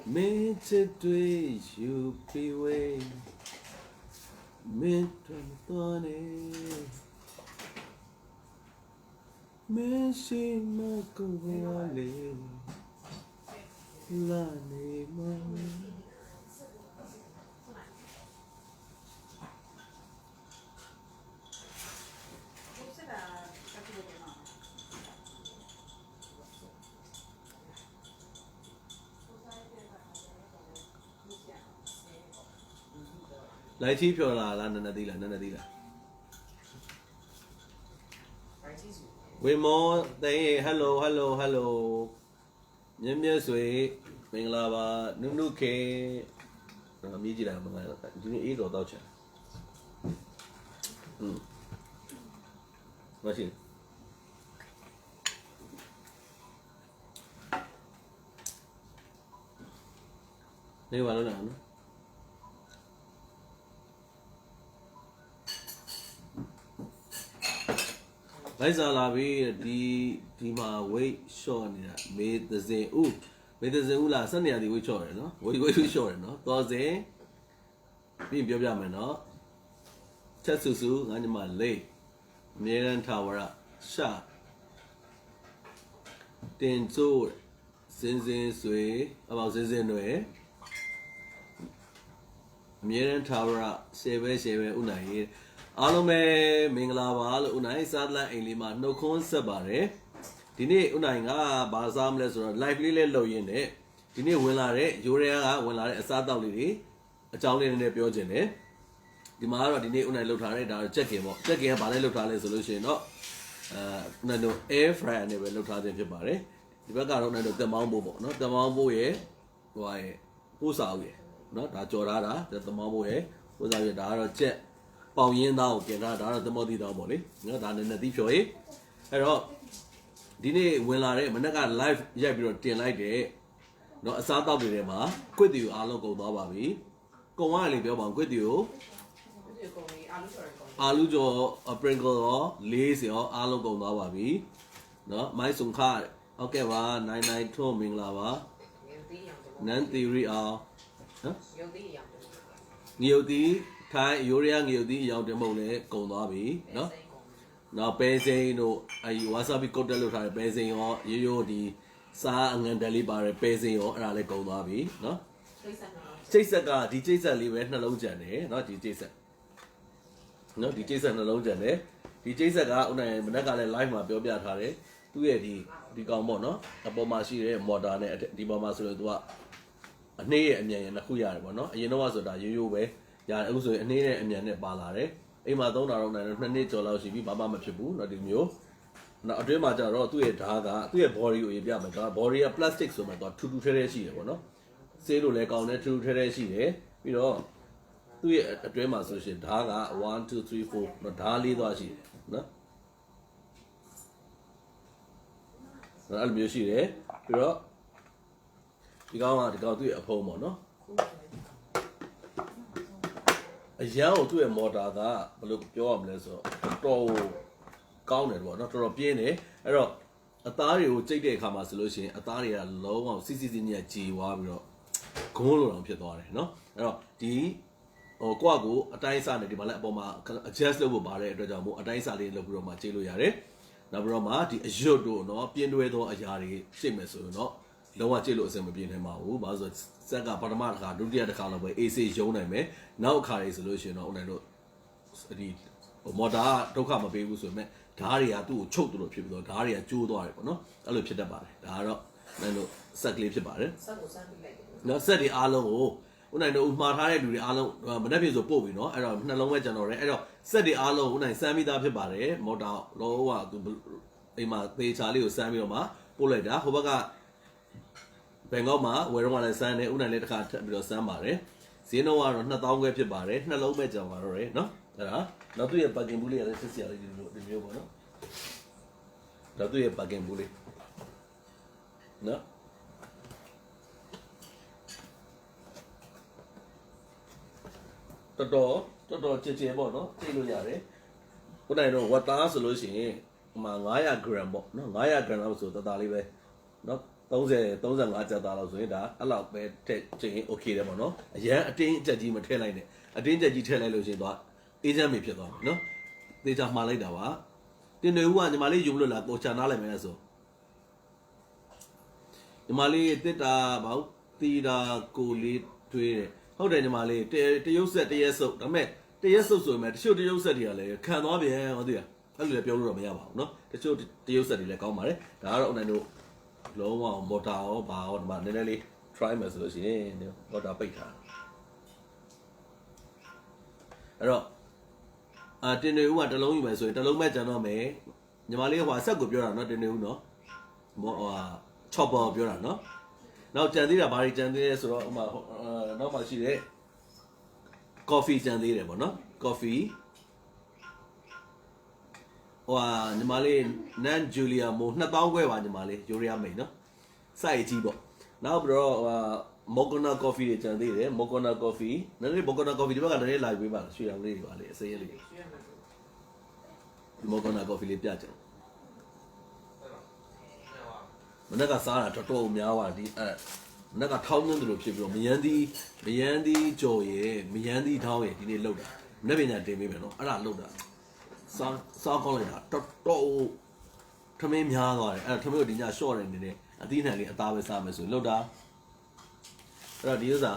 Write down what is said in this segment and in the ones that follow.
Me today you be way. Me twenty. Me she ma go wale. La ne ma. Lại chi phiếu là năn đi là. Quy mô đây hello. Nhớ nhớ suy mình là bà nung kê mi gì là mọi người chúng ý đồ tao chả. Mà xin. Đây vào nó nào nữa. Bây giờ là vì đi mà weight short này mấy tờ giấy là sân nhà thì weight short rồi nó weight short rồi nó to giấy vì biểu biểu mà nó chất su ngay mà lấy mấy lần thảo ra sa tiền số xin suy bảo xin rồi mấy lần thảo ra xe về u này alo me mingla ba lo unai sadla ain ma no khon set bare di ni unai nga ba sa ma le so live လေးလဲလုပ်ရင်းနဲ့ဒီနေ့ဝင်လာတဲ့ရိုးရဲကဝင်လာတဲ့အစားအသောက်လေးတွေအကြောင်းလေးနဲ့ပြောခြင်းတယ်ဒီမှာကတော့ဒီနေ့unaiလုပ်ထားတဲ့ဒါချက်ကင်ပေါ့ချက်ကင်ကဘာလဲလုပ်ထားလဲဆိုလို့ရှိရင်တော့unaiတို့ air fryer နဲ့ပဲလုပ်ထားခြင်းဖြစ်ပါတယ်ဒီဘက်ကတော့unaiတို့တက်မောင်းဖို့ပေါ့နော်တက်မောင်းဖို့ရဲ့ဟိုရဲ့ပိုးစာအုပ်ရဲ့နော်ဒါကြော်ထားတာတက်မောင်းဖို့ရဲ့ပိုးစာအုပ်ရဲ့ဒါကတော့ချက်ပေါင်ရင်းသားကိုပြင်ထားတာဒါတော့သမတိသားပေါ့လေနော်ဒါနဲ့သီးဖြော်ရေးအဲ့တော့ဒီနေ့ဝင်လာတဲ့မနက်က live ရိုက်ပြီးတော့တင်လိုက်တဲ့နော်အစားတောက်တွေထဲမှာကွစ်တီကိုအားလုံးကုန်သွားပါပြီကုန်သွားတယ်လေပြောပါဦးကွစ်တီကိုအာလူကျော် sprinkle ရောလေးစရောအားလုံးကုန်သွားပါပြီနော်မိုင်းစုံခဟုတ်ကဲ့ပါ99ထွန်းမင်္ဂလာပါနန်သီရီအောင်နော်ငရုတ်တီထိုင်းရိုးရငရုတ်တီအယောင်တင်မုံလည်းကုန်သွားပြီနော်နောက်ပဲစိန်တို့ဝါဆာဘီကုတ်တက်လို့ထားတဲ့ပဲစိန်ရောရိုးဒီစားအငန်တယ်လေးပါတယ်ပဲစိန်ရောအဲ့ဒါလည်းကုန်သွားပြီနော်ကျိတ်ဆက်ကဒီကျိတ်ဆက်လေးပဲနှလုံးကြံတယ်နော်ဒီကျိတ်ဆက်နော်ဒီကျိတ်ဆက်နှလုံးကြံတယ်ဒီကျိတ်ဆက်ကဦးနိုင်မနက်ကလည်း live မှာပြောပြထားတယ်သူ့ရဲ့ဒီကောင်ပေါ့နော်အပေါ်မှာရှိတဲ့မော်တာနဲ့ဒီပေါ်မှာဆိုရင်သူကအနှေးရဲ့အမြန်ရနှစ်ခုရတယ်ပေါ့နော်အရင်တော့ဆိုတာရိုးပဲရတယ်အခုဆိုရင်အနှေးနဲ့အမြန်နဲ့ပါလာတယ်အိမ်မှာသုံးတာတော့နိုင်တော့2နှစ်ကျော်လောက်ရှိပြီဘာမှမဖြစ်ဘူးเนาะဒီမျိုးနောက်အတွင်းမှာကျတော့သူ့ရဲ့ဓာတ်ကသူ့ရဲ့ body ကိုရေးပြမယ်တော့ body က plastic ဆိုမှတော့ထူထူထဲထဲရှိတယ်ပေါ့နော်ဆေးလို့လည်းကောင်းတယ်ထူထူထဲထဲရှိတယ်ပြီးတော့သူ့ရဲ့အတွင်းမှာဆိုရှင်ဓာတ်က1 2 3 4เนาะဓာတ်လေးသွားရှိတယ်เนาะအဲ့လိုမျိုးရှိတယ်ပြီးတော့ဒီကောင်သူ့ရဲ့အဖုံးပေါ့နော်အရန်ကိုသူ့ရဲ့မော်တာကဘယ်လိုပြောရမလဲဆိုတော့တော်ကောင်းတယ်ပေါ့နော်တော်တော်ပြင်းတယ်အဲ့တော့အသားတွေကိုကြိတ်တဲ့အခါမှာဆိုလို့ရှိရင်အသားတွေကလုံးဝစီညက်ကြေသွားပြီးတော့ဂုံးလိုတောင်ဖြစ်သွားတယ်နော်အဲ့တော့ဒီကိုယ့်ကိုအတိုင်းအစနဲ့ဒီမှာလည်းအပေါ်မှာ adjust လုပ်ဖို့ပါတဲ့အတွက်ကြောင့်မို့အတိုင်းအစလေးလုပ်ပြီးတော့မှကြိတ်လို့ရတယ်နောက်ပြီးတော့မှဒီအရွတ်တို့နော်ပြင်းတွဲသောအရာတွေရှင်းမယ်ဆိုရင်တော့လုံးဝကြိတ်လို့အဆင်မပြေနိုင်ပါဘူး။ဘာလို့ဆိုစက်ကပထမတစ်ခါဒုတိယတစ်ခါလောက်ပဲ AC ရုံးနိုင်မယ်။နောက်အခါလေးဆိုလို့ရှိရင်တော့ဦးနိုင်တို့ဒီမော်တာဒုက္ခမပေးဘူးဆိုပေမဲ့ဓာတ်တွေကသူ့ကိုချုပ်လို့ဖြစ်ပြီးတော့ဓာတ်တွေကကျိုးသွားတယ်ပေါ့နော်။အဲ့လိုဖြစ်တတ်ပါတယ်။ဒါကတော့နိုင်တို့ဆက်ကလေးဖြစ်ပါတယ်။ဆက်ကိုစမ်းပြလိုက်တယ်။နော်ဆက်တွေအားလုံးကိုဦးနိုင်တို့မှားထားတဲ့လူတွေအားလုံးမနေ့ပြည့်ဆိုပို့ပြီနော်။အဲ့တော့နှလုံးပဲကျွန်တော်ရဲအဲ့တော့ဆက်တွေအားလုံးဦးနိုင်စမ်းပြီးသားဖြစ်ပါတယ်။မော်တာလုံးဝသူအိမ်မှာသေချာလေးကိုစမ်းပြီးတော့မှပို့လိုက်တာဟိုဘက်ကဘန်ကောက်မှာဝယ်တော့မှလည်းစမ်းတယ်ဦးနိုင်လည်းတစ်ခါထပ်ပြီးတော့စမ်းပါတယ်ဈေးနှုန်းကတော့2000ခွဲဖြစ်ပါတယ်နှလုံးပဲကြောင်ပါတော့ရယ်နော်အဲ့ဒါနောက်သူ့ရဲ့ parking ဘူးလေးလည်းစစ်စရာလေးဒီမျိုးပေါ့နော်နောက်သူ့ရဲ့ parking ဘူးလေးနော်တော်တော်ကြဲပေါ့နော်ကြိတ်လို့ရတယ်ဦးနိုင်တော့ဝတ်သားဆိုလို့ရှိရင်ဟိုမှာ900 gram ပေါ့နော်900 gram လောက်ဆိုတသားလေးပဲနော်တ 35ကျပ်သားလို့ဆိုရင်ဒါအဲ့လောက်ပဲထည့်ချင် okay တယ်ပေါ့နော်အရန်အတင်းအကျပ်ကြီးမထည့်လိုက်နဲ့အတင်းကျပ်ကြီးထည့်လိုက်လို့ရှိရင်တော့အေးချမ်းပြီဖြစ်သွားပြီနော်သေချာမှားလိုက်တာပါတင်တွေဦးကညီမလေးယူလို့လားကိုချာနားလိုက်မယ်ဆိုညီမလေးတစ်တာဘာလို့တီတာကိုလေးထွေးတယ်ဟုတ်တယ်ညီမလေးတရုပ်ဆက်တရက်စုပ်ဒါပေမဲ့တရက်စုပ်ဆိုရင်တချို့တရုပ်ဆက်တွေကလည်းခံသွားပြန်ဟုတ်သေးလားအဲ့လိုလည်းပြောလို့တော့မရပါဘူးเนาะတချို့တရုပ်ဆက်တွေလည်းကောင်းပါတယ်ဒါကတော့အနိုင်တို့လုံးဝမော်တာရောဘာရောဒီမှာနည်းနည်းလေး try မယ်ဆိုလို့ရှိရင်မော်တာပိတ်ထားအဲ့တော့တင်နေဦးကတစ်လုံးယူမယ်ဆိုရင်တစ်လုံးမဲ့ကျန်တော့မယ်ညီမလေးဟိုဆက်ကိုပြောတာเนาะတင်နေဦးเนาะဟိုchopper ပြောတာเนาะနောက်ကြံသေးတာဘာတွေကြံသေးလဲဆိုတော့ဥမာနောက်မှရှိတဲ့ coffee ကြံသေးတယ်ပေါ့เนาะ coffee ဟိုညီမလေးနန်ဂျူလီယာမို2000ခွဲပါညီမလေးယူရီးယားမိတ်နော်စိုက်ကြီးပေါ့နောက်ပြီးတော့မော်ဂနာကော်ဖီတွေကျန်သေးတယ်မော်ဂနာကော်ဖီနည်းနည်းမော်ဂနာကော်ဖီဒီဘက်ကလည်းလာပေးပါလားရွှေရောင်လေးတွေပါလေအစိမ်းလေးမော်ဂနာကော်ဖီလေးပြကြတယ်မနေ့ကစားတာတော်တော်များပါဒီမနေ့ကထောင်းနှင်းတယ်လို့ဖြစ်ပြီးတော့မယန်းသီးကြော်ရယ်မယန်းသီးထောင်းရယ်ဒီနေ့လောက်တာမနေ့ပညာတင်ပေးမယ်နော်အဲ့ဒါလောက်တာစားကောင်းလိုက်တာတော်တော်ထမင်းများသွားတယ်အဲ့ထမင်းကိုဒီညရှော့နေနေတယ်အသီးနှံလေးအသားပဲစားမယ်ဆိုလောက်တာအဲ့တော့ဒီဥစ္စာ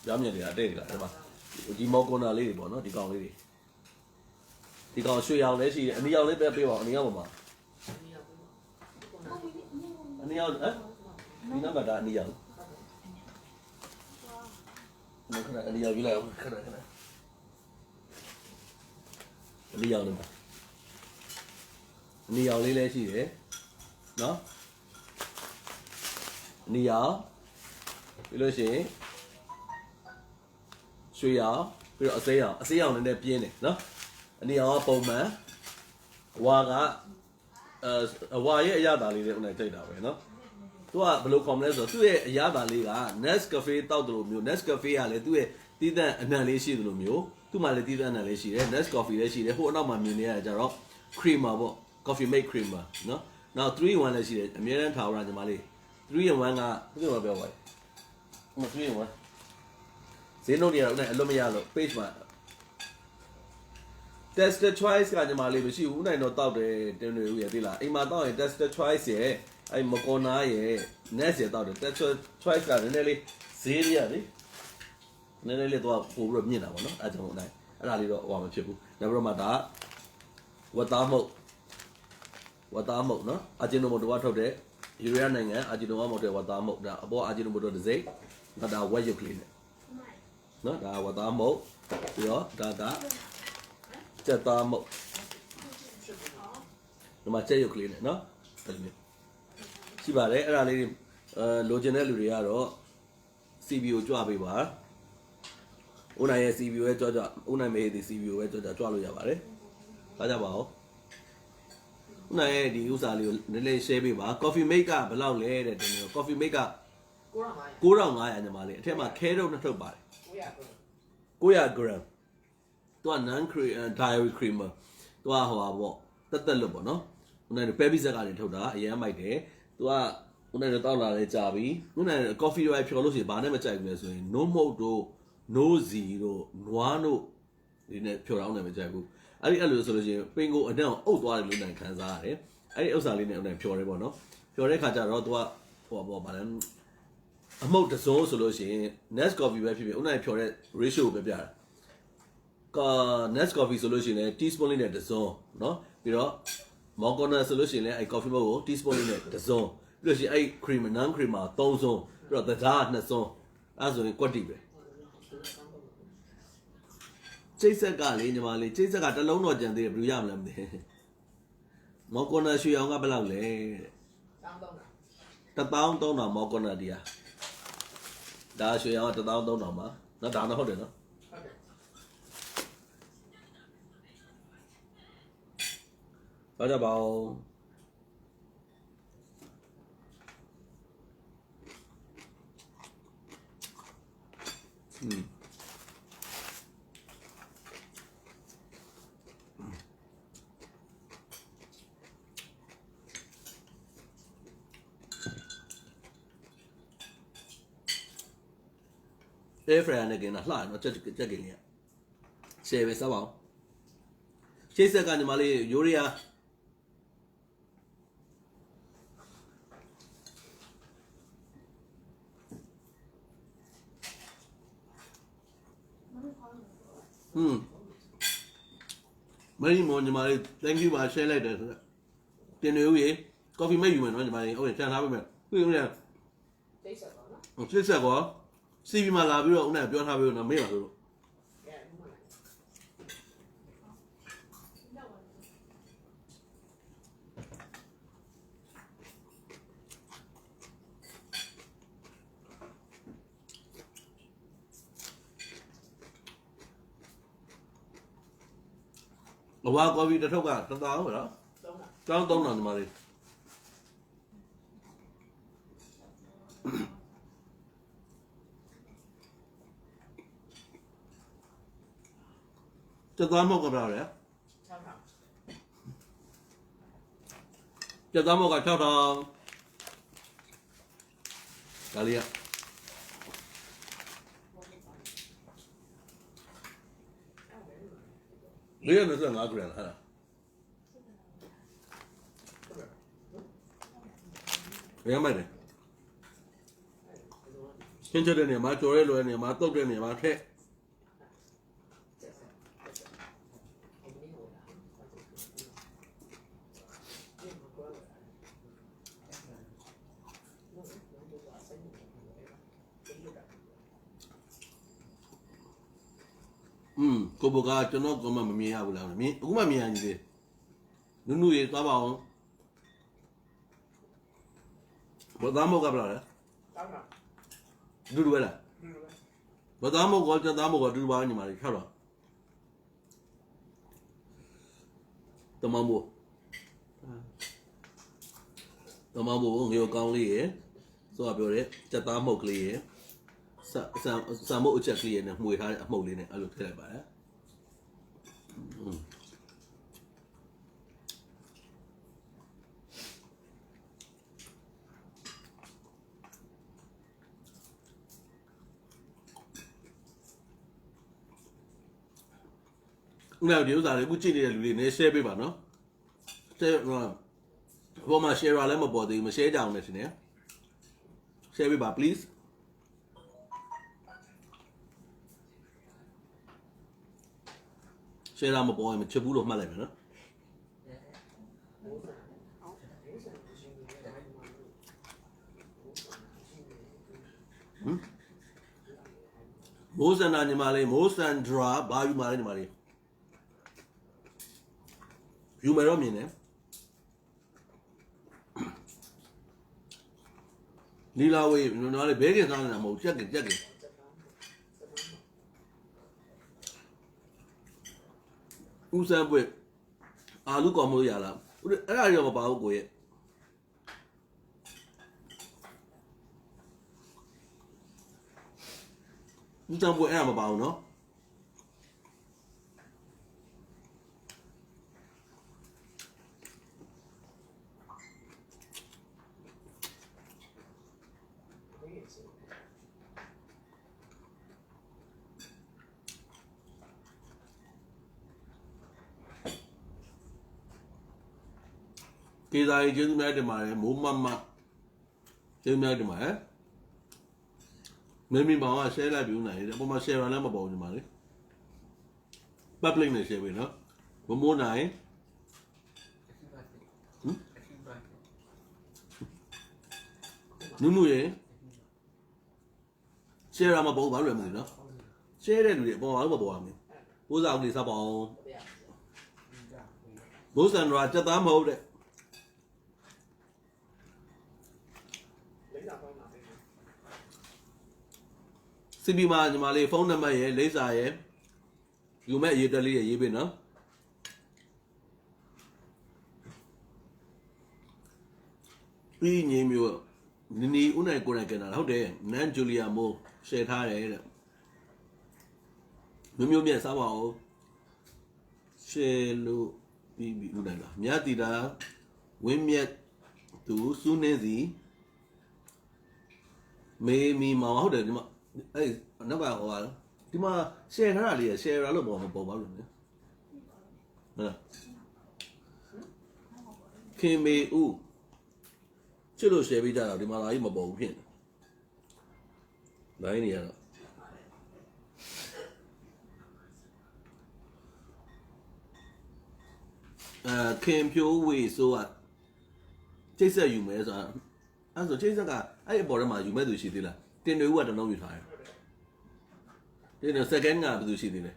ပြောင်းမြင်နေတာတဲ့လားဒီမှာဒီမော်ကွန်နာလေးတွေပေါ့နော်ဒီကောင်လေးတွေဒီကောင်ရွှေရောင်လည်းရှိတယ်အနီရောင်လေးပဲပေးပါအနီရောင်ပါမှာအနီရောင်ဒီနံပါတ်ဒါအနီရောင်ခဏအနီရောင်ယူလိုက်ခဏအနီရောင်လေးပါအနီရောင်လေးလည်းရှိတယ်နော်အနီရောင်ပြီးလို့ရှိရင်ရွှေရောင်ပြီးတော့အစိမ်းရောင်နည်းနည်းပြင်းတယ်နော်အနီရောင်ကပုံမှန်ဝါကအဝါရဲ့အရသာလေးတွေဥနိုင်ကြိတ်တာပဲနော်သူကဘယ်လိုခေါ်မလဲဆိုတော့သူ့ရဲ့အရသာလေးက Nescafe တောက်တယ်လို့မျိုး Nescafe ကလည်းသူ့ရဲ့တီးသန့်အနံလေးရှိတယ်လို့မျိုးသူ့မှာလည်းတီးသန့်အနံလေးရှိတယ် Nescafe လည်းရှိတယ်ဟိုအနောက်မှာမြင်နေရကြတော့ creamer ပေါ့ coffee mate creamer နော်နောက်3-in-1လည်းရှိတယ်အများအားထားရညီမလေး3-in-1ကဘယ်လိုပြောပါလဲ3-in-1ဈေးနှုန်းတွေကတော့အလွတ်မရလို့ page မှာ tester choice ကညီမလေးမရှိဘူးနိုင်တော့တောက်တယ်တင်တွေဦးရသေးလားအိမ်မှာတောက်ရင် tester choice ရဲ့အဲ့မကောနာရဲ့ nest ရဲ့တောက်တယ် tester choice ကနည်းနည်းလေးဈေးရလေနည်းနည်းလေးတော့ပို့ပြီးမြင့်တာပေါ့နော်အဲ့ကြောင့်အဲ့ဒါလေးတော့ဟိုမဖြစ်ဘူးနောက်ပြီးတော့မှဒါဝတ်သားမုတ်နော်အာဂျီနိုမိုတိုကထုတ်တဲ့ယူရီးယားနိုင်ငံအာဂျီနိုမိုတိုဝတ်သားမုတ်ဒါအပေါ်အာဂျီနိုမိုတိုတစ်စိမ့်ဒါဝက်ရုပ်ကလေးနဲ့နော်ဒါဝတ်သားမုတ်ပြီးတော့ဒါကြက်သားမုတ်ဒီမှာကြက်ရုပ်ကလေးနဲ့နော်အဲ့လိုမျိုးရှိပါတယ်အဲ့ဒါလေးလိုချင်တဲ့လူတွေကတော့ CBO ကြွပေးပါဦးနိုင်ရဲ့ CBO ပဲကြွဦးနိုင်မေးတဲ့ CBO ပဲကြွလို့ရပါတယ်ဒါကြပါဦးဦးနိုင်ရဲ့ဒီဥစ္စာလေးကိုနည်းနည်း share ပေးပါ coffee mate ကဘယ်လောက်လဲတဲ့တင်တော့ coffee mate က9500ညီမလေးအထက်မှာခဲတော့နှစ်ထုတ်ပါတယ်900 gram သူက non dairy creamer သူကဟိုပါပေါ့တက်လို့ပေါ့နော်ဦးနိုင်ပဲပီဇက်ကနေထုတ်တာအရင်မိုက်တယ်သူကဦးနိုင်တောက်လာလဲကြာပြီဦးနိုင် coffee ရိုက်ဖြော်လို့ရှိရင်ဘာနဲ့မကြိုက်ဘူးလဲဆိုရင် no mode တို့ no z တို့ noir တို့ဒီနဲ့ဖြော်တောင်းတယ်မကြိုက်ဘူးအဲ့လိုဆိုလို့ရှိရင်ပင်ကိုအတန်းအုပ်သွားတယ်လို့နိုင်ခံစားရတယ်အဲ့ဒီဥစ္စာလေးနဲ့ဦးနိုင်ဖြော်တယ်ပေါ့နော်ဖြော်တဲ့ခါကျတော့သူကဟိုပေါ့ဗာလဲအမုတ်တစုံဆိုလို့ရှိရင် Nest coffee ပဲဖြစ်ဖြစ်ဦးနိုင်ဖြော်တဲ့ ratio ကိုပဲပြတာNest coffee ဆိုလို့ရှိရင်လည်း teaspoon လေးနဲ့တစုံနော်ပြီးတော့ Moccona ဆိုလို့ရှိရင်လည်းအဲ့ coffee mug ကို teaspoon လေးနဲ့တစုံပြီးလို့ရှိရင်အဲ့ cream non cream မှာ3စုံပြီးတော့တရား2စုံအဲ့ဆိုရင်ကွက်တီပဲကျိတ်ဆက်ကလေညီမလေးကျိတ်ဆက်ကတစ်လုံးတော့ကြံသေးတယ်ဘယ်လိုရမလဲမသိမော်ကွန်နာရွှေအောင်ကဘယ်လောက်လဲ1300မော်ကွန်နာတရားဒါရွှေအောင်က1300မှာနော်ဒါတော့ဟုတ်တယ်နော်ဟုတ်တယ်ဘာကြပါအောင် air fryer နဲ့กินတာလှတယ်နော်ချက်กินလေးရှယ်ပဲစားပါအောင်ရှေ့ဆက်ကညီမလေးရိုးရီယာမင်းမောညီမလေး thank you ပါ share လိုက်တယ်ဆိုတော့တင်နေဦးရေ coffee မဲ့ယူမယ်နော်ညီမလေးဟုတ်ရင်ချန်ထားပေးမယ်ပြီးဦးလေစိတ်ဆက်ကောစီဗီမှာလာပြီးတော့ဦးနဲ့ပြောထားပေးလို့နော်မေ့ပါလို့အဝါကော်ဖီတစ်ထုပ်က1000ပဲနော်3000ညီမလေးจะตามหมกกับเราเลยจะตามหมกกับชาวทองกาเลียเรียนรู้สึกง่ายกว่านะฮะเรียนไหมเนี่ยเช่นเช่นเนี่ยมาโจเรลเลยเนี่ยมาตกเรเนี่ยมาเทะကိုဘကကျွန်တော်ကမှမမြင်ရဘူးလားမြင်အခုမှမြင်ရနေသေးနုနုရေသွားပါအောင်ဘာသာမောကပလာလဲဒူဒူပဲလားဘာသာမောကကျသားမောကဒူဒူပါညီမလေးဖြောက်တော့တမမို့ငေကောင်းလေးရေဆိုတော့ပြောတယ်ကျသားမောကလေးရေစံမို့အချက်ကလေးနဲ့မှွေထားတဲ့အမှုတ်လေးနဲ့အဲ့လိုထည့်လိုက်ပါတယ်ဦးနောက်ဒီဥစ္စာလေးအခုကြည့်နေတဲ့လူတွေနည်း share ပေးပါနော် share ဘောမှာ share လည်းမပေါ်သေးဘူးမ share ကြအောင်လည်းရှင်နေ share ပေးပါ please share မပေါ်ရင်မချစ်ဘူးလို့မှတ်လိုက်မယ်နော်မိုးစန္ဒာညီမလေးမိုးစန္ဒရာဘာယူမာလေးညီမလေးယူမယ်တော့မြင်တယ်နီလာဝေးညီမလေးဘဲကင်စားနေတာမဟုတ်ကြက်ကင်ဦးစံပွေအာလူကော်မိုးရလားအဲ့ဒါရောမပါဘူးကိုရဲ့ဦးစံပွေအဲ့ဒါမပါဘူးနော်ကေသာရီကျေးဇူးများတင်ပါတယ်မိုးမမကျေးဇူးများတင်ပါတယ်မင်းဘောင်က share လိုက်ပြီးဦးနိုင်တယ်အပေါ်မှာ share လည်းမပေါ်ဘူးညီမလေး public နဲ့ share ပေးနော်မိုးနိုင်နုနုရေ share မပေါ်ဘူးဘာလို့လဲမသိဘူးနော် share တဲ့လူတွေအပေါ်မှာဘာလို့မပေါ်ရမလဲပိုးစားဦးလေးစားပါအောင်ဘိုးစန္ဒရာစက်သားမဟုတ်တဲ့စီပီမှာညီမလေးဖုန်းနံပါတ်ရယ်လိပ်စာရယ်ယူမဲ့အရေးတက်လေးရရေးပေးနော်ပြီးငင်းမျိုးနီဦးနိုင်ကိုယ်တိုင်ကင်တာဟုတ်တယ်နန်ဂျူလီယာမိုးရှယ်ထားတယ်တဲ့မျိုးမြတ်စားပါဦးရှယ်လို့ပြီးဦးနိုင်လားမြတ်တီတာဝင်းမြတ်သူစူးနေစီမေမီမောင်ဟုတ်တယ်ဒီမှာ哎，那个好啊，对嘛，share 哪里？share 哪路跑嘛跑跑路呢？嗯，ခင်မေဦးချစ်လို့ share ပေးကြတာဒီမှာလာကြီးမပေါ်ဘူးဖြစ်နေလိုင်းနေရတော့ခင်ဖြိုးဝေဆိုကချိတ်ဆက်ယူမယ်ဆိုတာအဲ့ဆိုချိတ်ဆက်ကအဲ့အပေါ်ထဲမှာယူမဲ့သူရှိသေးလားတင်တွေဦးကတလုံးယူထားတယ်ဒီတော့ second ကဘယ်သူရှိသေးလဲ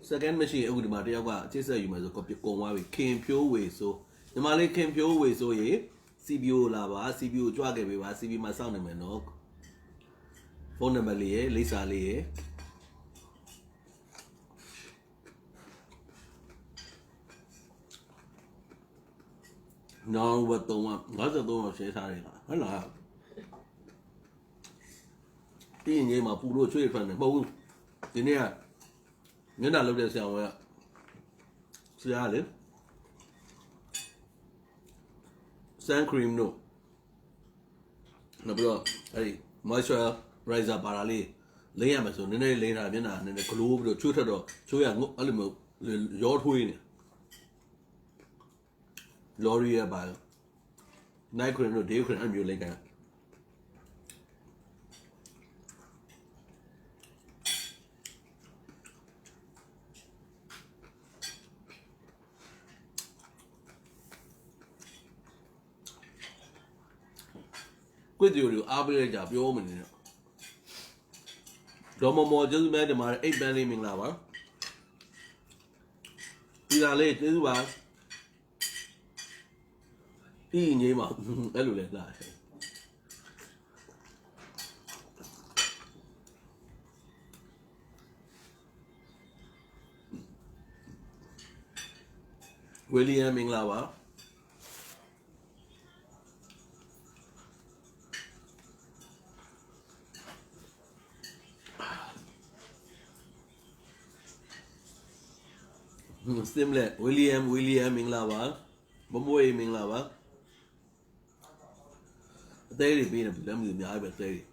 second မရှိအခုဒီမှာတယောက်ကချိတ်ဆက်ယူမယ်ဆိုကုန်သွားပြီခင်ဖြိုးဝေဆိုညီမလေးခင်ဖြိုးဝေဆိုရေ CBO လာပါ CBO ကြွခဲ့ပေးပါ CB မှာစောင့်နေမယ်နော်ဖုန်းနံပါတ်လေးရေလိပ်စာလေးရေနောင်ဘတ်တော့53ရှယ်ထားတယ်ဟုတ်လားဒီငယ်မှာပူလို့ချွေးထွက်နေမဟုတ်ဘူးဒီနေ့ကမျက်နှာလုပ်တဲ့ဆရာဝန်ကဆရာလေsun cream တို့နောက်ပြီးတော့အဲ့ဒီ moisturizer ပါတာလေးလိမ့်ရမယ်ဆိုနည်းနည်းလိမ့်တာမျက်နှာနည်းနည်း glow ပြီးတော့ချွေးထွက်တော့ချွေးရငုတ်အဲ့လိုမျိုးရောထွေးနေလော်ရီရပါ night cream တို့ day cream အဲ့မျိုးလိမ့်ကန်ကွစ်တီကိုအားပေးလိုက်ကြပြောမနေနဲ့ဒေါ်မောကျေးဇူးများတင်ပါတယ်အိတ်ပန်းလေးမင်္ဂလာပါဒီလာလေးကျေးဇူးပါဒီငေးမှာအဲ့လိုလဲလာဝီလီယမ်မင်္ဂလာပါစတင်လက်ဝီလီယမ်မင်္ဂလာပါမမွေးမင်္ဂလာပါအသေးလေးပေးနေပြီလက်မီအများကြီးပဲအသေးလေး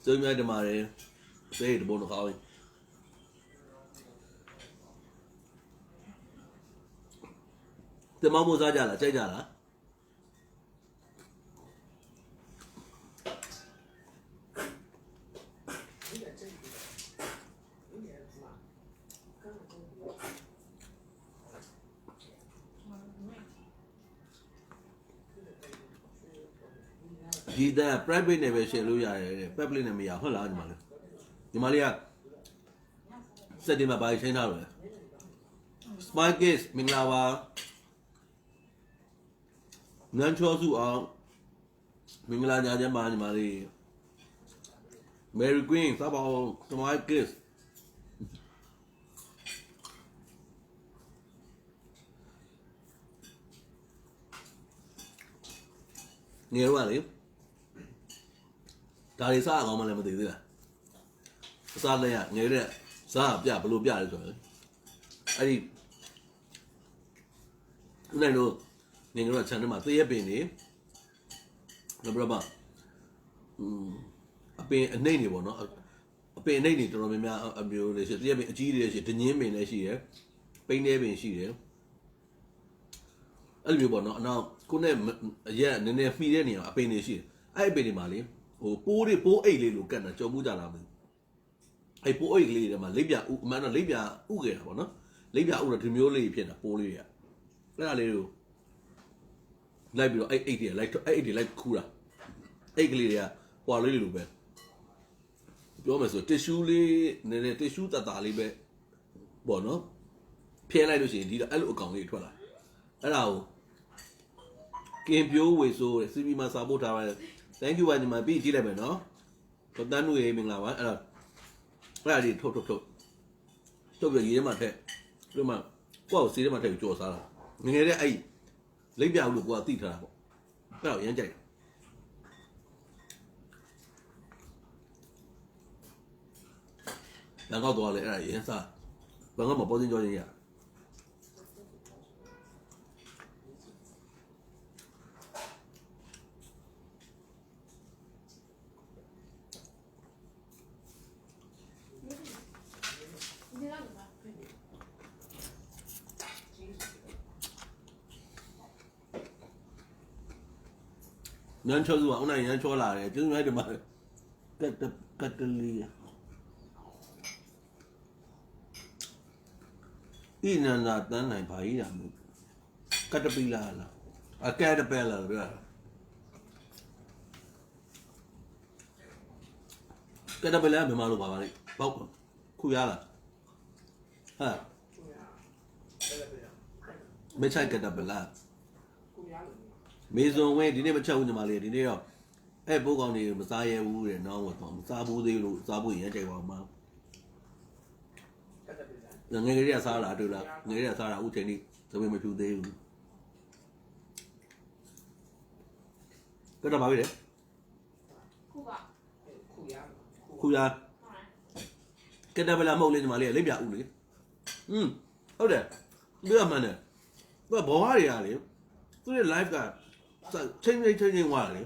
စုံများတမာတယ်အသေးတဘုံတစ်ခါလေးတမမိုးစားကြလားကြိုက်ကြလားဒီတဲ့ private နဲ့ပဲ share လို့ရတယ်တဲ့ public နဲ့မရဟုတ်လားညီမလေးညီမလေးကစက်တင်ဘာပိုင်းချိန်ထားလို့လဲ smart case မင်္ဂလာပါနန်းချောစုအောင်မင်္ဂလာညချမ်းပါညီမလေး Mary Queen စပါအောင် smart case ငယ်တော့လေဒါတွေစားအောင်မလဲမသိသေးလားစားလဲရငယ်တဲ့စားပြဘလို့ပြလဲဆိုတော့အဲ့ဒီဦးနိုင်တို့ငယ်ကတော့ channel မှာသေရပင်နေနောက်ပြီးတော့အပင်အနှိမ့်နေပေါ့နော်အပင်အနှိမ့်နေတော်တော်များများအမျိုးလေးရှိသေရပင်အကြီးတွေရှိဒညင်းပင်လည်းရှိတယ်ပိန်းသေးပင်ရှိတယ်အဲ့လိုမျိုးပေါ့နော်အနောက်ကိုနဲ့အရက်နည်းနည်းမှီတဲ့နေရာအပင်တွေရှိတယ်အဲ့အပင်တွေမှာလေဟိုပိုးအိတ်လေးလိုကတ်တာကြော်မှုကြတာမသိအဲ့ပိုးအိတ်ကလေးတွေမှာလိပ်ပြဥအမှန်တော့လိပ်ပြဥခဲ့တာပေါ့နော်လိပ်ပြဥတော့ဒီမျိုးလေးဖြစ်တာပိုးလေးတွေအဲ့ဒါလေးကိုလိုက်ပြီးတော့အဲ့အိတ်တွေလိုက်အဲ့အိတ်တွေလိုက်ခူးတာအိတ်ကလေးတွေကဟွာလေးလိုပဲပြောမယ်ဆိုတစ်ရှူးလေးနည်းနည်းတစ်ရှူးတတာလေးပဲပေါ့နော်ဖျဲလိုက်လို့ရှိရင်ဒီတော့အဲ့လိုအကောင်လေးထွက်လာအဲ့ဒါကိုကင်ပြိုးဝေဆိုးစီပီမှာစာပို့ထားပါတယ် thank you ပါညီမပြီးကြည့်လိုက်မယ်နော်တန်းနုရေမင်္ဂလာပါအဲ့ဒါဒီထုတ်ပြီးရေးထဲမှာထည့်ဒီမှာကိုယ့်ကိုစီးထဲမှာထည့်ပြီးကြော်စားတာငငယ်တဲ့အဲ့လိပ်ပြဦးလို့ကိုကသိထားတာပေါ့အဲ့တော့ရမ်းကြိုက်တယ်ငါကတော့လေအဲ့ဒါရမ်းစားဘာမှမပေါ်စင်းကြောချင်းရ Nyan chosu wa una yan chola re. Just right ma. Katali. Inana tan nai bhai ya mu. Katapila la. A caterpillar ra. Caterpillar me ma lo ba ba le. Bok. Khu ya la. Ha. Me chai caterpillar. မေဇုံဝဲဒီနေ့မချက်ဘူးညီမလေးဒီနေ့တော့အဲ့ပိုးကောင်တွေမစားရဘူးတဲ့နောင်းတော့မစားဘူးသေးလို့စားဖို့ရမ်းကြိုက်ပါမှာငယ်ကလေးကစားလာတွေ့လားငယ်ကလေးကစားတာအခုချိန်ကြီးသမီးမဖြူသေးဘူးကတော့ပါပြီလေခုရကတဘလာမဟုတ်လေညီမလေးလိပ်ပြဦးလေဟုတ်တယ်ပြောမှန်းတယ်သူကဘောဟာတွေကလေသူရဲ့ live ကချင်းဝါလေ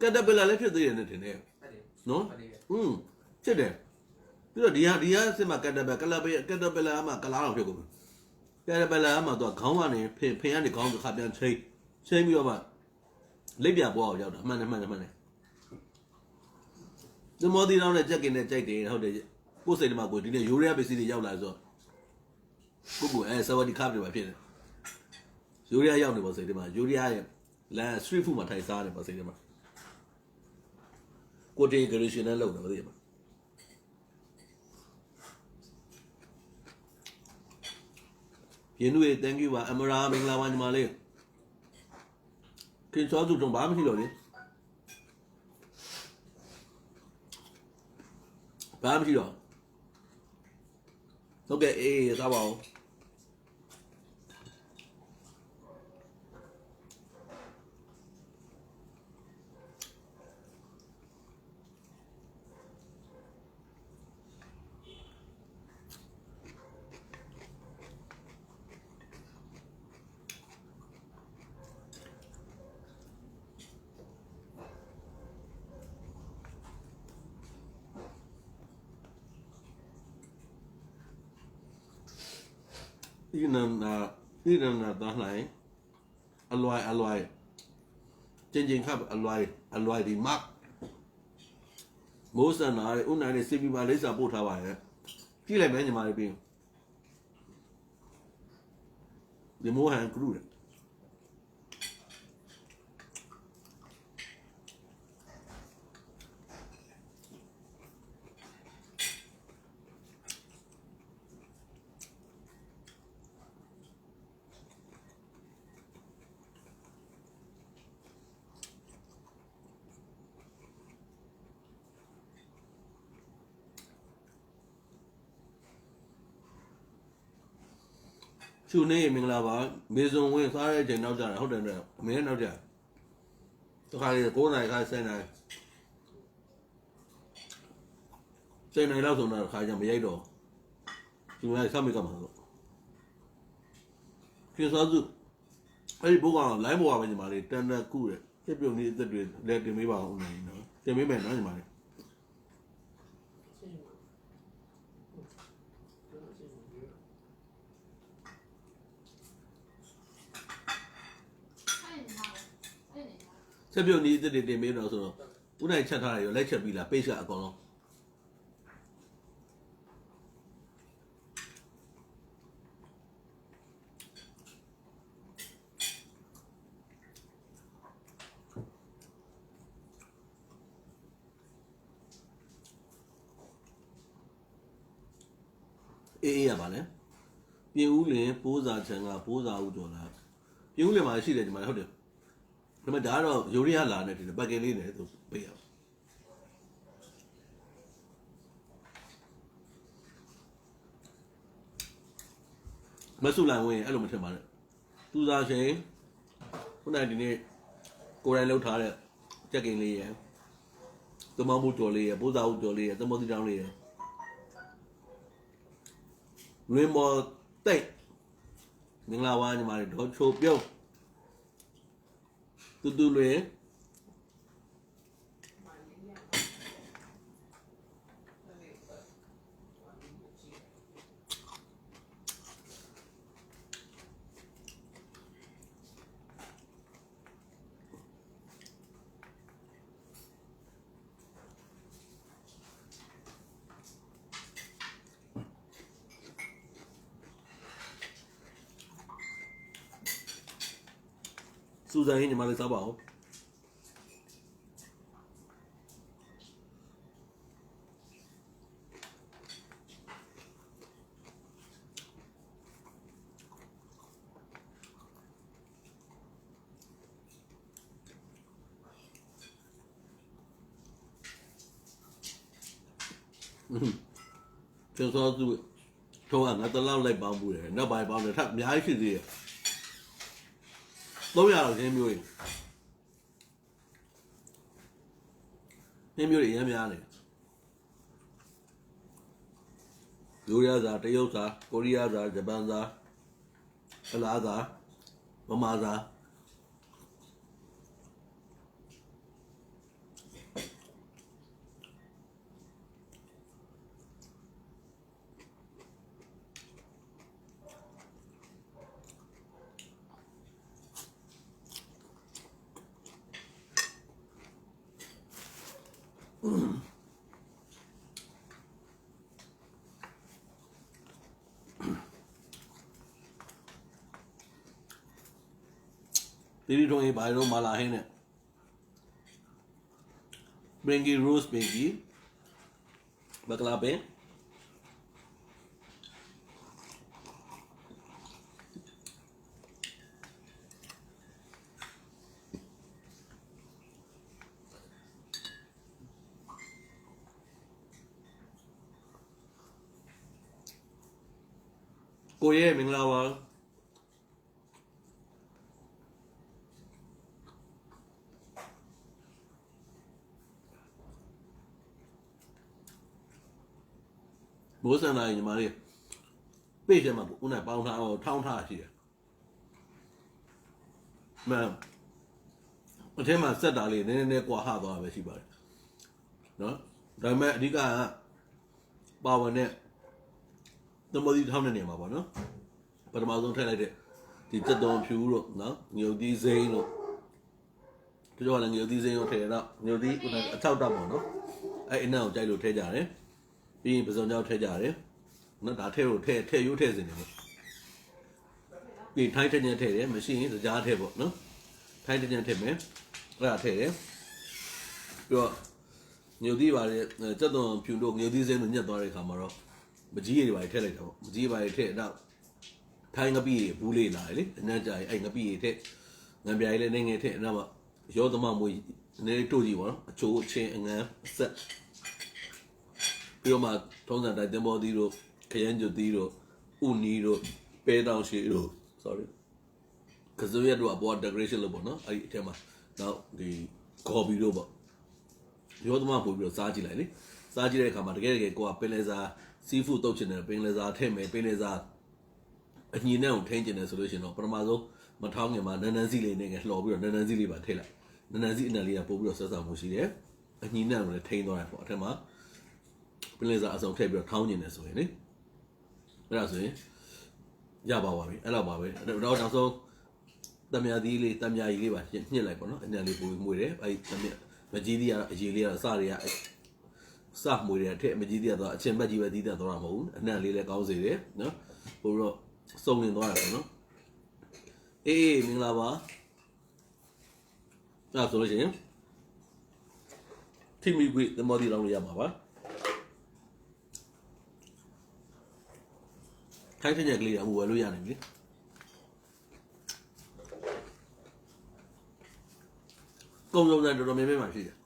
ကတပလာလည်းဖြစ်သေးတယ်နဲ့တင်တယ်နော်ဖြစ်တယ်ပြီးတော့ဒီဟာစစ်မှာကတပလာမှာကလားအောင်ဖြစ်ကုန်ကတပလာမှာသူကခေါင်းကနေဖင်ကနေခေါင်းတစ်ခါပြန်ချိန်ပြီးတော့မှလက်ပြပေါ်အောင်ရောက်တာမှန်တယ်ဒီမော်ဒီတောင်းနဲ့ကြက်ကင်နဲ့ကြိုက်တယ်ဟုတ်တယ်ကိုယ်စိတ်ထဲမှာကိုဒီနေ့ယူရီးယားပစ္စည်းတွေရောက်လာဆိုကိုဆဝဒီခါပြပါဖြစ်တယ်ယူရီးယားရောက်နေပါစိတ်ထဲမှာယူရီးယားရဲ့လမ်း street food မှာထိုင်စားတယ်ပါစိတ်ထဲမှာကိုတေဂရီရှင်နဲ့လောက်တယ်မသိဘူးရင်းနှွေ thank you ပါအမရာမင်္ဂလာပါညီမလေးခင်စောသူတော့ဘာမှမရှိတော့လေဘာမှမရှိတော့ဟုတ်ကဲ့အေးစားပါဦးဒီနနာသားနိုင်အလွိုင်းကျင်ခပ်အလွိုင်းဒီမတ်မိုးစနာရဲ့ဦးနိုင်နဲ့စီပီပါလိပ်စာပို့ထားပါရဲ့ကြည့်လိုက်မယ်ညီမလေးပြီးဒီမိုးဟန်ကရူတယ်ချူနေမင်္ဂလာပါမေဇုံဝင်းစားတဲ့အချိန်နောက်ကြတယ်ဟုတ်တယ်နဲ့အမေနောက်ကြတခါလေ9နိုင်ခါ10နိုင်10နိုင်လောက်ဆိုတော့ခါကျမရိုက်တော့ဒီမှာဆက်မိကမှာဆိုခင်စောစုအဲ့ဒီဘုကောင်လိုင်းပေါ်ပါပဲညီမလေးတန်တက်ကုတဲ့ပြပြုံလေးအသက်တွေလည်းတင်ပေးပါအောင်နိုင်နော်တင်ပေးမယ်နော်ညီမလေးဆက်ပြုတ်နေအစ်တွေတင်ပေးတော့ဆိုတော့ဦးနိုင်ချက်ထားတယ်ရောလက်ချက်ပြီးလားပိတ်ကအကောင်လုံးအေးရပါလေပြင်ဦးလင်ပိုးစာချန်ကပိုးစာဦးကျော်လာပြင်ဦးလင်မှာရှိတယ်ဒီမှာဟုတ်တယ်ဒါပေမဲ့ဒါကတော့ယူရီးယားလာနေတယ်ပတ်ကင်လေးနဲ့သူပေးရမဆုလိုက်ဝင်အဲ့လိုမထင်ပါနဲ့သူစားချင်းခုနကဒီနေ့ကိုယ်တိုင်လှုပ်ထားတဲ့ကြက်ကင်လေးရယ်သမမှုကျော်လေးရယ်ပိုးစာဦးကျော်လေးရယ်သမတိတောင်းလေးရယ်ရင်းမော်တိတ်မင်္ဂလာပါညီမတွေဒေါ်ချိုပြုံးတူလွင်苏珊，你妈的啥包？就说是，从俺那到老来帮不的，那帮的他များ是的，都要先没有，先没有也များ的，有呀啥，这有啥，国里啥，日本啥，拉啥，我妈啥。弟弟终于把肉麻辣黑呢，Bringy Rose Bringy，巴克拉贝，过夜明了哇。ဘိုးဆန်လာညီမလေးပြေးတယ်မှာဦးနဲ့ပေါင်းထားအောင်ထောင်းထားရှိတယ်။မှန်အထက်မှာစက်တာလေးနည်းနည်းကွာဟသွားပဲရှိပါတယ်။နော်။ဒါပေမဲ့အဓိကကပါဝင်တဲ့သမုဒ္ဒထောင်းတဲ့နေရာမှာပေါ့နော်။ပထမဆုံးထည့်လိုက်တဲ့ဒီတက်တော်ဖြူတို့နော်။ညုတ်သီးစိမ်းတို့တို့ကလည်းညုတ်သီးစိမ်းကိုထည့်ရတော့ညုတ်သီးဦးနဲ့အထောက်တော့ပေါ့နော်။အဲ့အနံ့ကိုကြိုက်လို့ထည့်ကြတယ်။ပြီးရင်ပစုံကြောက်ထည့်ကြတယ်နော်ဒါထည့်လို့ထည့်ရိုးထည့်စင်တယ်ပေါ့ပြီးထိုင်းတညက်ထည့်တယ်မရှိရင်စကြားထည့်ပေါ့နော်ထိုင်းတညက်ထည့်မယ်အဲ့ဒါထည့်တယ်ပြီးတော့ညုတ်သီးပါလေစက်သွန်ဖြူတို့ညုတ်သီးစင်းတို့ညက်သွားတဲ့အခါမှာတော့မကြီးရည်တွေပါထည့်လိုက်တာပေါ့မကြီးပါတွေထည့်တော့ထိုင်းငပိဘူးလေးလာတယ်လေအနက်ကြရင်အဲ့ငပိတွေထည့်ငံပြားလေးလည်းနေငယ်ထည့်အဲ့တော့ရောသမမွေးနည်းတို့ကြည့်ပါနော်အချိုးအချင်းအငန်းအဆက်ပြီးတော့မှထုံးစံတိုင်းတင်ပေါ်သီးတို့ခရမ်းကျွတ်သီးတို့ဥနီးတို့ပဲတောင်ရှိတို့ sorry ကစုရတို့အပေါ် decoration လုပ်ပေါ့နော်အဲ့ဒီအထက်မှာနောက်ဒီကော်ပီတို့ပေါ့ရောသမပို့ပြီးတော့စားကြည့်လိုက်လေစားကြည့်တဲ့အခါမှာတကယ်ကိုကပင်လယ်စာစီးဖူးတုတ်ချင်တယ်ပင်လယ်စာထည့်မယ်ပင်လယ်စာအညီနဲ့ကိုထိန်းကျင်တယ်ဆိုလို့ရှိရင်တော့ပထမဆုံးမထောင်းငင်မှာနန်းနန်းစီလေးနဲ့လှော်ပြီးတော့နန်းနန်းစီလေးပါထည့်လိုက်နန်းနန်းစီအနံလေးကပို့ပြီးတော့ဆက်ဆောင်မှုရှိတယ်အညီနဲ့ကိုလည်းထိန်းသွားတယ်ပေါ့အထက်မှာပင်လယ်စာအစုံထည့်ပြီးတော့ထောင်းကျင်တယ်ဆိုရင်လေအဲ့ဒါဆိုရင်ရပါပြီအဲ့လောက်ပါပဲတော့နောက်ဆုံးတမယာသီးလေးတမယာကြီးလေးပါညှစ်လိုက်ပေါ့နော်အနံလေးပို့ပြီးမှုတယ်အဲ့ဒီမကြီးသီးကအရေးလေးကတော့စတွေကစမှုတွေထည့်မကြီးသီးကတော့အချင်းဘက်ကြီးပဲသီးတဲ့တော့မဟုတ်ဘူးအနံလေးလည်းကောင်းစေတယ်နော်ပို့ပြီးတော့စုံလင်သွားတယ်ပေါ့နော်အေးမင်္ဂလာပါအဲ့ဆိုလို့ရှိရင်ထိမိကွေသမော်ဒီလောင်းလို့ရမှာပါထိုင်းထညက်ကလေးအမှုဝယ်လို့ရနိုင်ပြီကုံစုံတဲ့တော်တော်များများမှရှိတယ်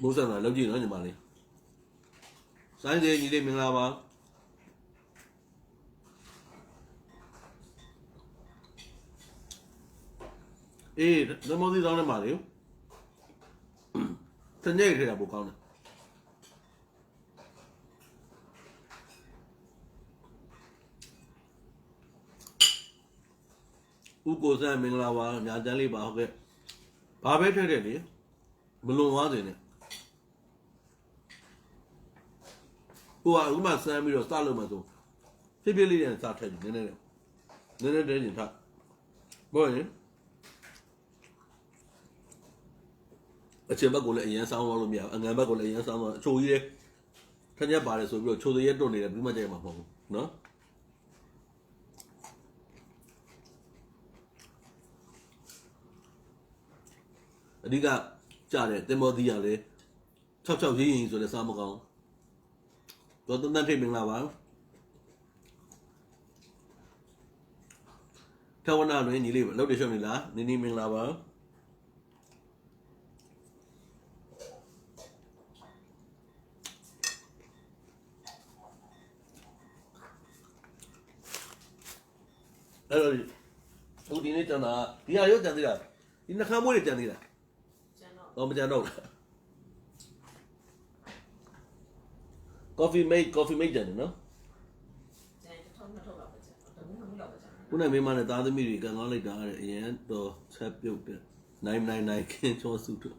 မိုးစံလာလောက်ကြည့်နော်ညီမလေးစိုင်းစေညီလေးမင်္ဂလာပါအေးသမောသီးတောင်းနေပါလေတညိတ်ထဲတာပိုကောင်းတယ်ဦးကိုစံမင်္ဂလာပါညာတန်းလေးပါဟုတ်ကဲ့ဘာပဲထည့်တယ်လေမလွန်သွားစေနဲ့ဟိုကဥမာစမ်းပြီးတော့စလို့မှဆို ဖြစ်ဖြစ်လေးနဲ့စားထည့်နည်းနည်းတဲရင်ထားဘောရင်အချင်းဘက်ကိုလည်းအရင်ဆောင်းလို့မရဘူးအငံဘက်ကိုလည်းအရင်ဆောင်းတော့အချိုကြီးလေးထက်ရက်ပါတယ်ဆိုပြီးတော့ချိုသေးရက်တွတ်နေတယ်ဘူးမှကြိုက်မှာမဟုတ်ဘူးနော်အဓိကကြားတယ်တင်မောသီးရလေ6ရေးရင်ဆိုလည်းစားမကောင်းတော့တန်းထိတ်မင်္ဂလာပါထဝနာတွင်ညီလေးလောက်တရှုံနေလားနင်းနီမင်္ဂလာပါအဲ့တော့ဟိုဒီနေ့ကျန်တာဒီဟာရုပ်ကျန်သေးတာဒီနှခမ်းမွေးတွေကျန်သေးတာကျန်တော့မကျန်တော့ဘူး coffee mate ကျန်တယ်နော်ကျန်တော့မထုတ်တော့ပါကျန်တော့ဘူးမလောက်ပါကျန်ခုနကမင်းမနဲ့သားသမီးတွေကံကောင်းလိုက်တာအရင်တော့ချက်ပြုတ်တဲ့999ခင်းချောစုတို့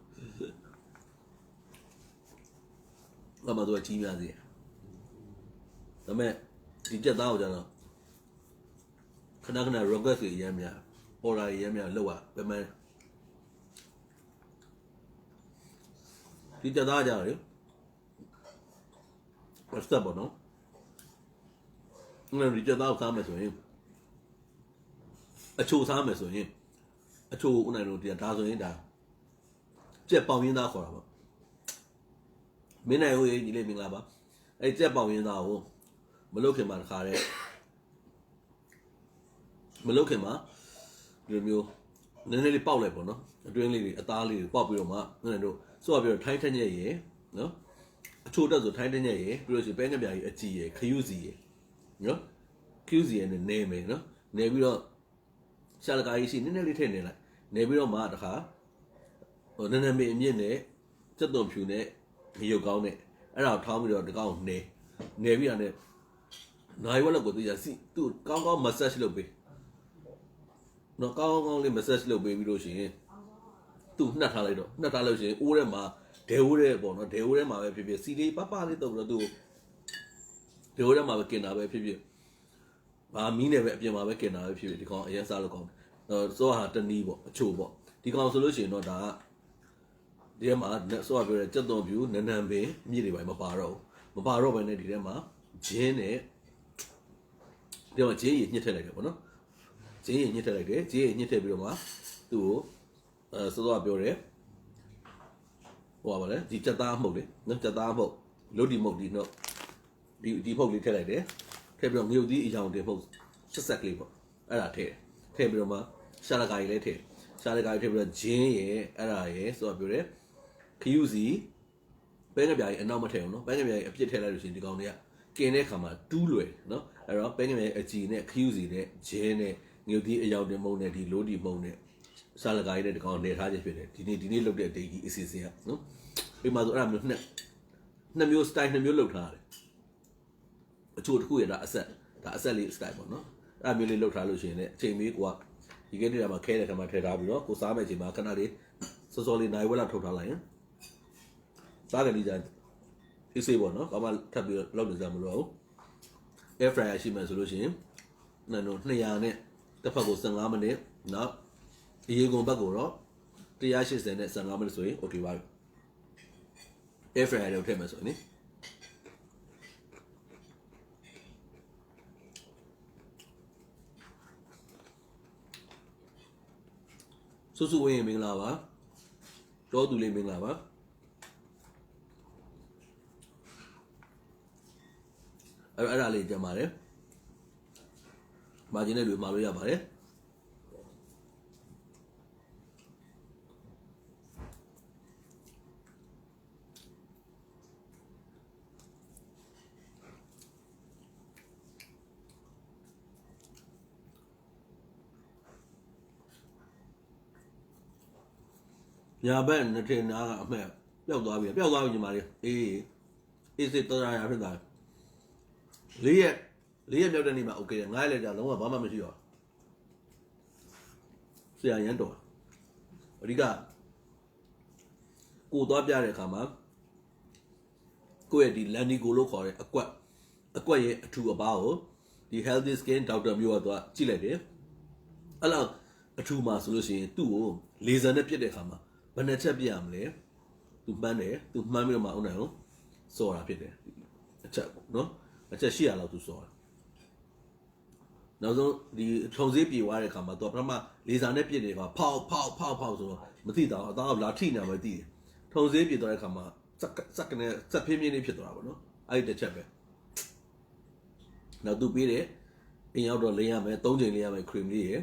ဘာမှတော့ကြီးပြသေးတယ်ဒါပေမဲ့ဒီကြက်သားကိုကျတော့ခဏ request တွေရမ်းများ order တွေရမ်းများလောက်ရပဲမှန်းဒီကြက်သားကြတယ်စတက်ပေါ့နော်ငါဒီကြက်သားကိုစားမယ်ဆိုရင်အချိုစားမယ်ဆိုရင်အချိုဦးနိုင်တို့ဒီဒါဆိုရင်ဒါကြက်ပေါင်ရင်းသားခေါ်တာပေါ့မင်းနိုင်ဟိုကြီးလေးမင်္ဂလာပါအဲ့ကြက်ပေါင်ရင်းသားကိုမလုတ်ခင်မှာတခါတည်းမလုတ်ခင်မှာဒီလိုမျိုးနည်းနည်းလေးပေါက်လိုက်ပေါ့နော်အတွင်းလေးတွေအသားလေးတွေပေါက်ပြီးတော့မှငါတို့ဆိုတော့ပြီးတော့ထိုင်းထက်ညက်ရယ်နော်အချိုတက်ဆိုထိုင်းထက်ညက်ရယ်ပြီးလို့ရှိရင်ပဲငပြာကြီးအကြည်ရယ်ခယူးစီရယ်နော်ခယူးစီရယ်နဲ့နေမယ်နော်နေပြီးတော့ရှာလကာကြီးရှိနည်းနည်းလေးထည့်နေလိုက်နေပြီးတော့မှတခါဟိုနည်းနည်းမေးအမြင့်နဲ့စက်သွန်ဖြူနဲ့မြေရုပ်ကောင်းနဲ့အဲ့ဒါကိုထောင်းပြီးတော့တကောင်နေပြီးရတယ်နိုင်ဝက်လောက်ကိုသိရစီသူ့ကောင်းကောင်း massage လုပ်ပေးနော်ကောင်းကောင်းလေး massage လုပ်ပေးပြီးလို့ရှိရင်သူ့နှက်ထားလိုက်တော့နှက်ထားလို့ရှိရင်အိုးထဲမှာဒဲအိုးထဲပေါ့နော်ဒဲအိုးထဲမှာပဲဖြစ်ဖြစ်စီလေးပပလေးတော့ပြီးတော့သူ့ဒဲအိုးထဲမှာပဲกินတာပဲဖြစ်ဖြစ်ဘာမီးနဲ့ပဲအပြင်မှာပဲกินတာပဲဖြစ်ဖြစ်ဒီကောင်အရင်စားလို့ကောင်းတယ်စောဟာတနီးပေါ့အချိုပေါ့ဒီကောင်ဆိုလို့ရှိရင်တော့ဒါကဒီထဲမှာစောကပြောတဲ့ကြက်သွန်ဖြူနန်းနန်းပင်မြစ်တွေပိုင်းမပါတော့ဘဲနဲ့ဒီထဲမှာဂျင်းနဲ့ဒီမှာဂျင်းရည်ညှစ်ထည့်လိုက်တယ်ပေါ့နော်ဂျင်းရည်ညှစ်ထည့်လိုက်တယ်ဂျင်းရည်ညှစ်ထည့်ပြီးတော့မှသူ့ကိုစောကပြောတယ်ဟိုပါလေဒီကြက်သားမှုတ်လေနော်ကြက်သားမှုတ်လို့ဒီမှုတ်ဒီတော့ဒီမှုတ်လေးထည့်လိုက်တယ်ထည့်ပြီးတော့ငရုတ်သီးအယောင်တင်မှုတ်ဆက်ဆက်ကလေးပေါ့အဲ့ဒါထည့်ပြီးတော့မှရှာလကာကြီးလည်းထည့်ရှာလကာကြီးထည့်ပြီးတော့ဂျင်းရယ်အဲ့ဒါရယ်ဆိုတော့ပြောတယ်ခယူးစီပဲငပြာကြီးအနောက်မထည့်အောင်နော်ပဲငပြာကြီးအပြစ်ထည့်လိုက်လို့ရှိရင်ဒီကောင်တွေကกินတဲ့ခါမှာတူးလွယ်နော်အဲ့တော့ပဲငပြာကြီးအကြည်နဲ့ခယူးစီနဲ့ဂျင်းနဲ့ငရုတ်သီးအယောင်တင်မှုတ်နဲ့ဒီလိုဒီမှုတ်နဲ့ရှာလကာကြီးနဲ့ဒီကောင်နေထားခြင်းဖြစ်တယ်ဒီနေ့လုတ်တဲ့ဒေကြီးအစီအစဉ်ကနော်ဒီမှာဆိုအဲ့ဒါမျိုးနှစ်မျိုး style နှစ်မျိုးလုတ်ထားတယ်အချို့တစ်ခုရတာအဆက်လေး style ပေါ့နော်အဲ့ဒါမျိုးလေးလုတ်ထားလို့ရှိရင်လည်းအချိန်မီကိုကဒီကိန်းတွေကမှခဲတဲ့ခါမှာထည့်ထားပြီးတော့ကိုစားမဲ့အချိန်မှာခဏလေးစောလေးနိုင်ဝက်လာထုတ်ထားလိုက်ရင်စားကြလိကြအေးစေးပေါ့နော်ဘာမှထပ်ပြီးတော့လောက်နေကြမလို့ air fryer ရှိမှဆိုလို့ရှိရင်200နဲ့တစ်ဖက်ကို15မိနစ်နောက်အရေကုန်ဘက်ကိုတော့180နဲ့15မိနစ်ဆိုရင် okay ပါပြီ air fryer တွေထည့်မယ်ဆိုရင်နိစုဝင်းမင်္ဂလာပါတော်သူလေးမင်္ဂလာပါအဲ့ဒါလေးကြံပါတယ်မာဂျင်နဲ့တွေမှာလို့ရပါတယ်ညာဘက်နှစ်ထင်နာကအမှဲပျောက်သွားပြီညီမလေးအေးစစ်တော်ရဖြစ်သွား4ရက်မြောက်တဲ့နေ့မှာ okay 9ရက်ကြာလုံးဝဘာမှမရှိတော့ဆရာရန်တော်အဓိကကိုသွားပြတဲ့အခါမှာကိုယ့်ရဲ့ဒီလန်နီကိုလို့ခေါ်တဲ့အကွက်ရဲ့အထူအပါကိုဒီ ဒီ healthy skin doctor မျိုးကတော့ကြည့်လိုက်တယ်အဲ့လောက်အထူမှာဆိုလို့ရှိရင်သူ့ကိုလေဆာနဲ့ပြစ်တဲ့အခါမှာဘယ်နှချက်ပြရမလဲသူမှန်းတယ်သူမှန်းပြီးတော့မှဥနိုင်ကိုစော်တာဖြစ်တယ်အချက်နော်အချက်800လောက်သူစော်တာနောက်ဆုံးဒီထုံစည်းပြေသွားတဲ့အခါမှာသူပထမလေဆာနဲ့ပြစ်တယ်ကဖောက်ဆိုတော့မသိတော့အသားကလာထိနေမှသိတယ်ထုံစည်းပြေသွားတဲ့အခါမှာစက်ကနေစက်ပြင်းပြင်းလေးဖြစ်သွားတာပေါ့နော်အဲ့ဒီတစ်ချက်ပဲနောက်သူပေးတယ်အင်ရောက်တော့လင်းရမယ်3ချိန်လင်းရမယ် cream လေးရယ်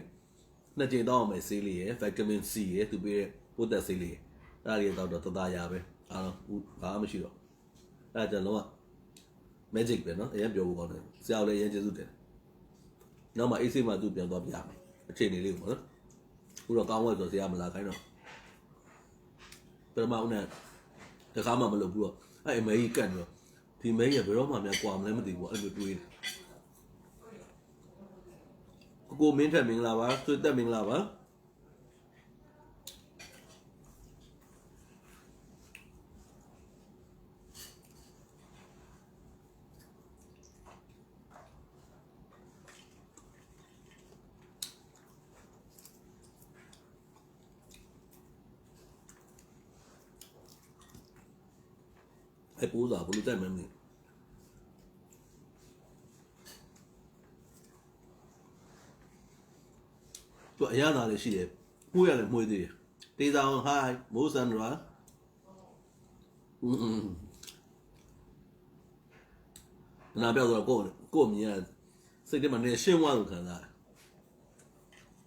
2ချိန်တောင်းရမယ်ဆေးလေးရယ် vitamin C ရယ်သူပေးတဲ့ပိုတက်ဆေးလေးရယ်အဲ့ဒါတွေတော့တသားရပဲအားလုံးဘာမှမရှိတော့အဲ့ဒါကြလုံးဝ magic ပဲနော်အရင်ပြောဖို့ကောင်းတယ်ဆရာလည်းအရင်ကျေးဇူးတင်နောက်မှအေးဆေးမှသူပြန်သွားပြမယ်အချိန်လေးပေါ့နော်ခုတော့ကောင်းဝဲဆိုဆရာမလာခိုင်းတော့ပထမဦးနဲ့တခါမှမလုပ်ဘူးတော့အဲ့အမေကြီးကတ်နေတော့ဒီမဲကြီးကဘယ်တော့မှများကွာမလဲမသိဘူးအဲ့လိုတွေးတယ်ကိုမင်းထက်မင်္ဂလာပါဆွေသက်မင်္ဂလာပါအဲ့ပိုးစားဘလို့တက်မင်းသူအရသာလေးရှိတယ်မှုရလည်းမှုသေးတယ်တေးဆောင်ဟိုင်းမိုးစံရွာနာပြောတော့ကိုမြင်ရစိတ်ထဲမှာနေရှင်းသွားလို့ခံစားတယ်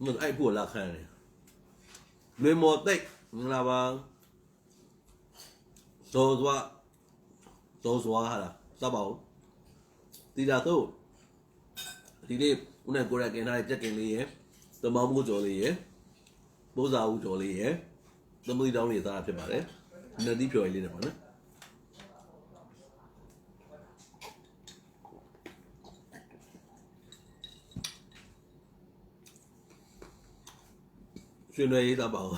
မအဲ့ဖို့လာခံတယ်လွေမော်တိတ်မင်္ဂလာပါဇော်စွာဟာလားစပါဦးတီတာတော့ဒီနေ့ဦးနဲ့ကိုရကင်ထားတဲ့ကြက်ကင်လေးရယ်တမောင်းမိုးကြော်လေးရယ်ပိုးစာဦးကြော်လေးရယ်သမီးတောင်းလေးစားတာဖြစ်ပါတယ်နတိဖြော်လေးနဲ့ပေါ့နော်ရှင်တွေရေးသားပါဦး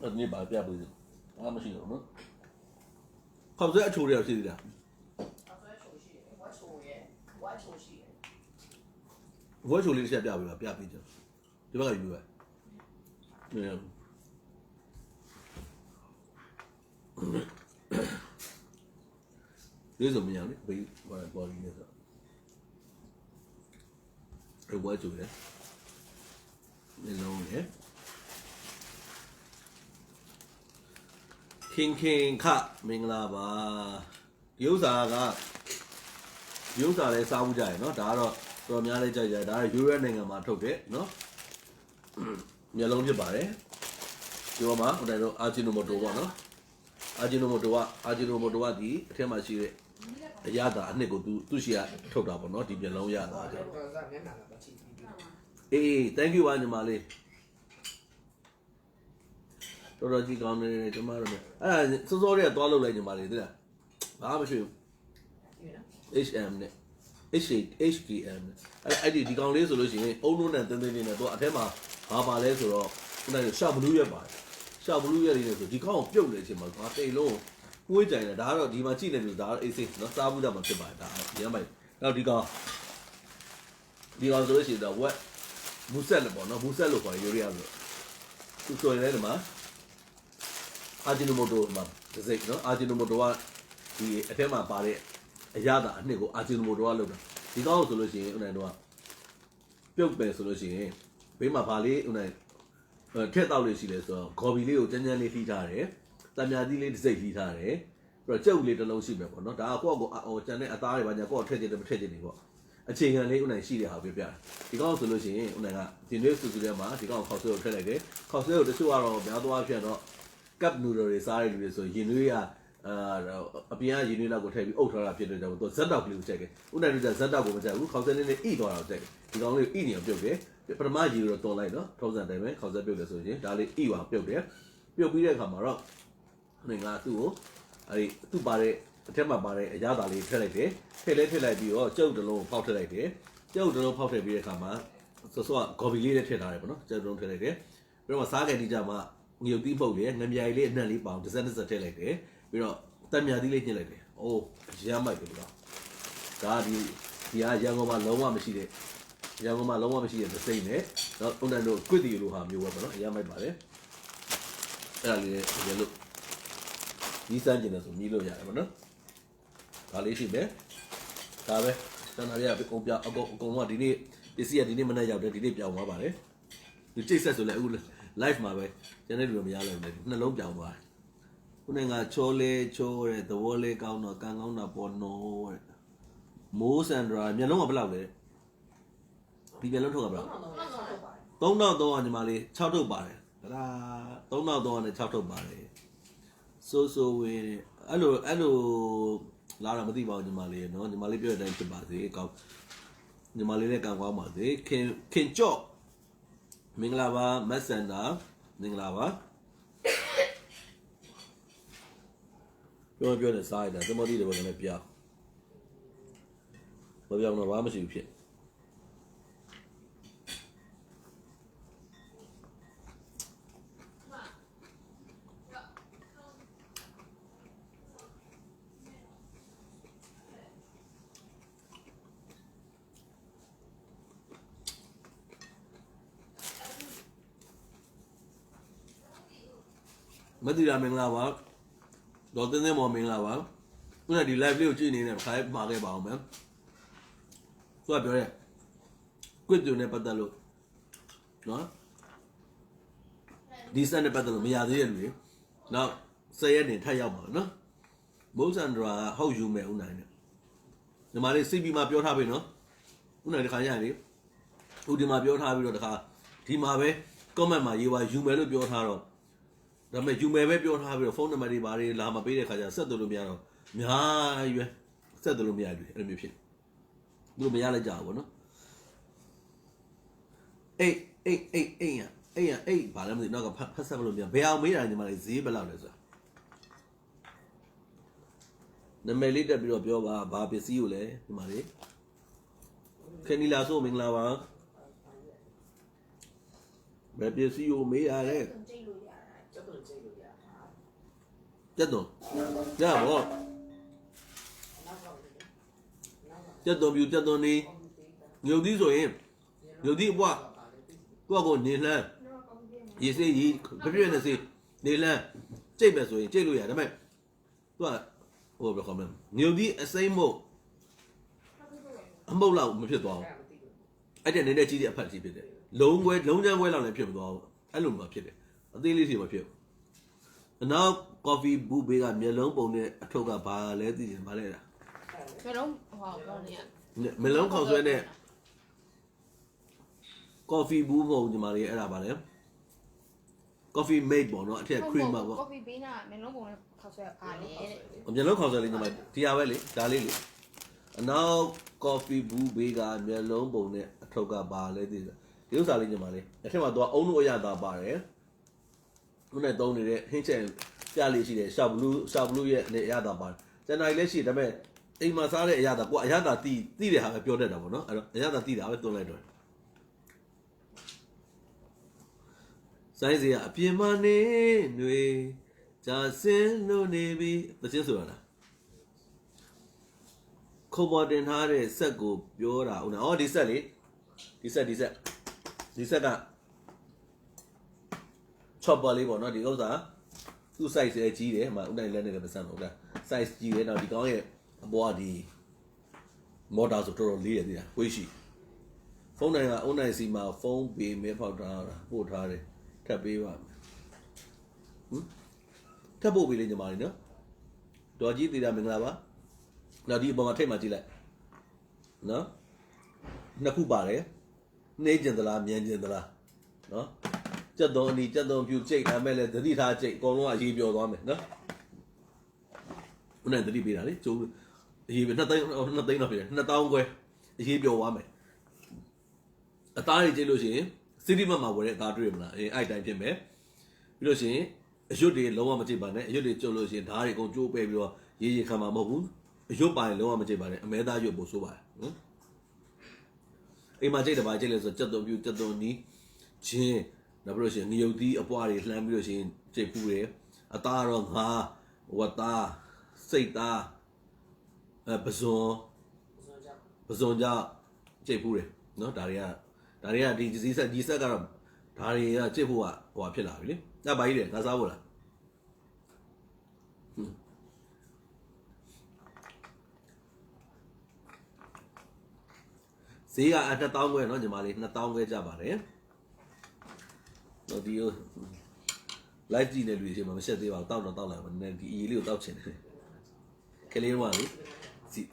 အဲ့ဒီဘာပြပေးလဲအားမရှိတော့နော်ခေါက်ဆွဲအချိုတွေရှိသေးတာခေါက်ဆွဲအချိုရှိတယ်ဝါချိုရဲ့ဝါချိုရှိတယ်ဝါချိုလေးတစ်ချက်ပြပေးပါပြပေးကြဒီဘက်ကယူပဲဒီဆိုမရဘူးဘေးပေါ်လီနေဆိုဝါချိုရဲ့နေလုံးရဲ့ခင်ခမင်္ဂလာပါဒီဥစ္စာလည်းစားမှုကြရယ်နော်ဒါကတော့တော်များလေးကြိုက်ကြဒါကယူရဲနိုင်ငံမှာထုတ်တယ်နော်မျိုးလုံးဖြစ်ပါတယ်ဒီပေါ်မှာဟိုတိုင်တော့အာဂျီနိုမိုတိုပေါ့နော်အာဂျီနိုမိုတိုကဒီအထက်မှာရှိတဲ့အရသာအနှစ်ကိုသူ့ရှိရထုတ်တာပေါ့နော်ဒီမျိုးလုံးရတာကြောင့်အေး thank you ပါညီမလေးတော်ကြီးကောင်းနေတယ်ကျမတို့အဲ့ဒါစောစောတွေကသွားလုပ်လိုက်ညီမလေးသိလားဘာမှမရှိဘူး HM နဲ့ HKM အဲ့ဒီကောင်လေးဆိုလို့ရှိရင်အုံလုံးနဲ့တင်းတင်းလေးနဲ့တော့အထက်မှာဘာပါလဲဆိုတော့ခုနကရှာဘလူးရက်ပါတယ်ရှာဘလူးရက်လေးနဲ့ဆိုဒီကောင်ကိုပြုတ်နေချင်းမှာငါတိတ်လုံးငွေးကြိုင်တယ်ဒါကတော့ဒီမှာကြည့်နေလို့ဒါကတော့ AC နော်စားမှုကြမှာဖြစ်ပါတယ်ဒါဒီမှာနောက်ဒီကောင်ဆိုလို့ရှိရင်တော့ wet မူဆက်လို့ပေါ့နော်မူဆက်လို့ခေါ်ယူရရလို့သူဆိုရင်လည်းဒီမှာအာဂျီနိုမိုတိုမှာဒီစိတ်နော်အာဂျီနိုမိုတိုကဒီအထက်မှာပါတဲ့အရသာအနှစ်ကိုအာဂျီနိုမိုတိုကလုပ်တာဒီကောင်းဆိုလို့ရှိရင်ဦးနိုင်တော့ပြုတ်ပဲဆိုလို့ရှိရင်ဘေးမှာဗာလေးဦးနိုင်ထက်တောက်လေးရှိလဲဆိုတော့ဂေါ်ဘီလေးကိုကျန်းလေးလှီးထားတယ်တံမြာသီးလေးတစ်စိတ်လှီးထားတယ်ပြီးတော့ကြုတ်လေးတစ်လုံးရှိမယ်ပေါ့နော်ဒါကကိုယ့်ကိုကျန်တဲ့အသားတွေပါညာကိုယ့်ကိုထည့်ချင်တယ်မထည့်ချင်ဘူးပေါ့အခြေခံလေးဦးနိုင်ရှိတဲ့ဟာပြပြဒီကောင်းဆိုလို့ရှိရင်ဦးနိုင်ကဒီနေ့စုစုထဲမှာဒီကောင်းခေါက်ဆွဲကိုထည့်လိုက်တယ်ခေါက်ဆွဲကိုတချို့ကတော့များသွားဖြစ်တော့ကပ်နူဒယ်တွေစားရတဲ့လူတွေဆိုရင်နွေးရအပြင်ကရင်နွေးလောက်ကိုထည့်ပြီးအုပ်ထားတာဖြစ်တဲ့ကြောင့်သူဇက်တောက်ကလေးကိုချက်ခဲ့ဥနိုင်တို့ကဇက်တောက်ကိုမချက်ဘူးခေါက်ဆွဲလေးနဲ့ဣသွားတာကိုချက်ဒီကောင်းလေးဣနေအောင်ပြုတ်တယ်ပထမရေတော့တော်လိုက်နော်ထုံးစံတိုင်းပဲခေါက်ဆွဲပြုတ်တယ်ဆိုရင်ဒါလေးဣပါပြုတ်တယ်ပြုတ်ပြီးတဲ့အခါမှာတော့ငါသူ့ကိုအဲဒီသူ့ပါတဲ့အထက်မှာပါတဲ့အရသာလေးထည့်လိုက်တယ်ထည့်လိုက်ပြီးတော့ကျုပ်တလုံးဖောက်ထည့်လိုက်တယ်ကျုပ်တလုံးဖောက်ထည့်ပြီးတဲ့အခါမှာစောစောကဂေါ်ဘီလေးနဲ့ထည့်ထားတယ်ပေါ့နော်ကျုပ်တလုံးထည့်လိုက်တယ်ပြီးတော့စားကြတဲ့ကြမှာ nhiều tí bầu đấy ngâm dài lên nè lấy bảo thì dân rất thế này đấy bây giờ tâm nhà đi lên như này đấy ô giá mày cái đó cả thì giờ ngô mà lâu mà xí đấy giờ ngô mà lâu mà xí đấy xây này đó ông này nó quyết định luôn hả nhiều quá đó giá mày bảo đấyအဲ့ဒါလေးရေလို့ဒီစမ်းကျင်တယ်ဆိုမြည်လို့ရတယ်ဗောနော်ဒါလေးရှိမယ်ဒါပဲစံနာရအကုန်ပြအကုန်လုံးကဒီနေ့ပစ္စည်းကဒီနေ့မနေ့ရောက်တယ်ဒီနေ့ပြောင်းသွားပါတယ်ဒီချိတ်ဆက်ဆိုလဲအခု live မှာပဲကျန်တဲ့လူတွေမရလို့လေနှလုံးပြောင်းသွားတယ်ခုနကချိုးလေချိုးတဲ့သဘောလေးကောင်းတော့ကန်ကောင်းတာပေါ်နော်တဲ့မိုးစန်ဒရာမျက်လုံးကဘယ်လောက်လဲဒီမျက်လုံးထုတ်ကဘယ်လောက်3300ညီမလေး6ထုတ်ပါတယ်ဒါ3300နဲ့6ထုတ်ပါတယ်ဆိုဝင်အဲ့လိုလာတော့မသိပါဘူးညီမလေးနော်ညီမလေးပြောတဲ့အတိုင်းဖြစ်ပါစေကောင်းညီမလေးလည်းကောင်းပါစေခင်ကြော့မင်္ဂလာပါမက်ဆန်တာမင်္ဂလာပါပြောနေစားရတာသမတိတွေပေါ်လည်းပြောင်းမပြောင်းတော့ဘာမှမရှိဘူးဖြစ်မတိရာမင်္ဂလာပါဒေါ်တင်းတင်းမော်မင်္ဂလာပါခုနဒီ live လေးကိုကြည့်နေတယ်ခါးမှာခဲ့ပါအောင်မယ်သူကပြောရဲ quit တူနဲ့ပတ်သက်လို့နော်ဒီစက်နဲ့ပတ်သက်လို့မရသေးတဲ့လူတွေနောက်10ရက်နေထပ်ရောက်ပါနော်မုတ်စန်ဒရာဟုတ်ယူမယ်ဦးနိုင်နဲ့ဒီမှာလေး CP မှာပြောထားပြီနော်ဦးနိုင်တခါရရင်လေဦးဒီမှာပြောထားပြီးတော့တခါဒီမှာပဲ comment မှာရေးပါယူမယ်လို့ပြောထားတော့ဒါပေမဲ့ယူမယ်ပဲပြောထားပြီးတော့ဖုန်းနံပါတ်တွေဘာတွေလာမပေးတဲ့ခါကျဆက်သွယ်လို့မရတော့အများကြီးပဲဆက်သွယ်လို့မရဘူးအဲ့လိုမျိုးဖြစ်သူတို့မရလိုက်ကြဘူးဗောနော်အေးဘာလဲမသိနောက်ကဖတ်ဆက်မလို့မရဘယ်အောင်မေးတာညီမလေးဈေးဘယ်လောက်လဲဆိုတာနာမည်လေးတက်ပြီးတော့ပြောပါဘာပစ္စည်းကိုလဲညီမလေးခဏီလာဆိုမင်္ဂလာပါဘယ်ပစ္စည်းကိုမေးရလဲကျက်တော့ရပါကျက်တော့ပြူကျက်တော့နေညုတ်သီးဆိုရင်ညုတ်သီးအပွားသူကကိုနေလှမ်းရေစေးကြီးပြည့်နေစေးနေလှမ်းကြိတ်ပဲဆိုရင်ကြိတ်လို့ရတယ်ဒါပေမဲ့သူကဟိုဘယ်ခေါ်မလဲညုတ်သီးအစိမ့်မို့အမုတ်လောက်မဖြစ်သွားဘူးအဲ့တဲ့နေတဲ့ကြီးတဲ့အဖက်ကြီးဖြစ်တယ်လုံးချမ်းခွဲလောက်လည်းဖြစ်မသွားဘူးအဲ့လိုမှဖြစ်တယ်အသေးလေးစီမဖြစ်ဘူးနောက် coffee ဘူးဘေးကမျက်လုံးပုံနဲ့အထုပ်ကဘာလဲသိတယ်မလဲလားမျက်လုံးဟောပြောနေရမျက်လုံးခေါင်းဆွဲနဲ့ coffee ဘူးမဟုတ်ညီမလေးအဲ့ဒါပါလေ coffee mate ပေါ့နော်အထက် cream ပါပေါ့ coffee ဘေးနာမျက်လုံးပုံနဲ့ခေါက်ဆွဲပါလေတဲ့မျက်လုံးခေါင်းဆွဲလေးညီမဒီဟာပဲလေဒါလေးလေအနောက် coffee ဘူးဘေးကမျက်လုံးပုံနဲ့အထုပ်ကဘာလဲသိတယ်ဒီဥစ္စာလေးညီမလေးအထက်မှာတော့အုံလို့အရသာပါတယ်ခုနဲ့သုံးနေတဲ့ဟင်းချက်ပြလေးရှိတယ်ရှာဘလူးရဲ့အနေအရသာပါတယ်ကျန်တာလည်းရှိဒါပေမဲ့အိမ်မှာစားတဲ့အရသာကိုအရသာတီးတဲ့ဟာပဲပြောတတ်တာပေါ့နော်အဲ့တော့အရသာတီးတာပဲသွင်းလိုက်တော့စိုင်းစီကအပြင်မနေຫນွေဂျာစင်းလို့နေပြီသချင်းဆိုတာလားခုပေါ်တင်ထားတဲ့ဆက်ကိုပြောတာဦးနော်ဒီဆက်လေဒီဆက်ကchopper လေးပေါ့နော်ဒီဥစ္စာသူ့ size ရဲ့ကြီးတယ်ဟိုမှာဥနိုင်လက်နဲ့လည်းမဆန်ဘူးလား size ကြီးတယ်နောက်ဒီကောင်းရဲ့အပေါ်ကဒီ motor ဆိုတော်တော်လေးရသေးတာဝိရှိဖုန်းနိုင်ကဥနိုင်စီမှာဖုန်းပေးမဲဖောက်ထားတာပို့ထားတယ်ထပ်ပေးပါမယ်ထပ်ပို့ပေးလေညီမလေးနော်ဒေါ်ကြီးသေးတာမင်္ဂလာပါနောက်ဒီအပေါ်မှာထိတ်မှကြည့်လိုက်နော်နှစ်ခုပါတယ်နှိမ့်ကျင်သလားမြန်ကျင်သလားနော်ကျက်သွန်အနီကျက်သွန်ပြူကျိတ်ဒါမဲ့လည်းသတိထားကျိတ်အကုန်လုံးအရေးပြောသွားမယ်နော်ခုနကသတိပေးတာလေကျိုးအရေးပဲ2သိန်းတော့ဖြစ်တယ်2000ခွဲအရေးပြောသွားမယ်အသားတွေကျိတ်လို့ရှိရင်စီတီမတ်မှာဝယ်တဲ့အသားတွေ့မလားအဲ့တိုင်းဖြစ်မယ်ပြီးလို့ရှိရင်အရွတ်တွေလုံးဝမကျိတ်ပါနဲ့အရွတ်တွေကျုပ်လို့ရှိရင်ဓာတ်တွေအကုန်ကျိုးပဲပြီးတော့ရေးခံမှာမဟုတ်ဘူးအရွတ်ပါရင်လုံးဝမကျိတ်ပါနဲ့အမဲသားရွတ်ပို့ဆိုးပါတယ်နော်အိမ်မှာကျိတ်တယ်ပါကျိတ်လဲဆိုကျက်သွန်ပြူကျက်သွန်နီးချင်း နောက်ပြီးလို့ရှိရင်ငရုတ်သီးအပွားတွေလှမ်းပြီးလို့ရှိရင်ကြိတ်ပူတယ်အသားတော့ငါဝတ်သားစိတ်သားပဇွန်ကြောင့်ကြိတ်ပူတယ်နော်ဒါတွေကဒီကြီးဆက်ကတော့ဒါတွေကကြိတ်ဖို့ကဟိုဖြစ်လာပြီလေအဲ့ဘာကြီးလဲငါစားဖို့လားဈေးက2000ခွဲเนาะညီမလေး2000ခွဲကြပါတယ်တော့ဒီ live ကြည့်နေလူတွေရှိမှမရှက်သေးပါဘူးတောက်တော့တောက်လိုက်ပါနည်းဒီအီလေးကိုတောက်ချင်တယ်ကလေးတော့လေ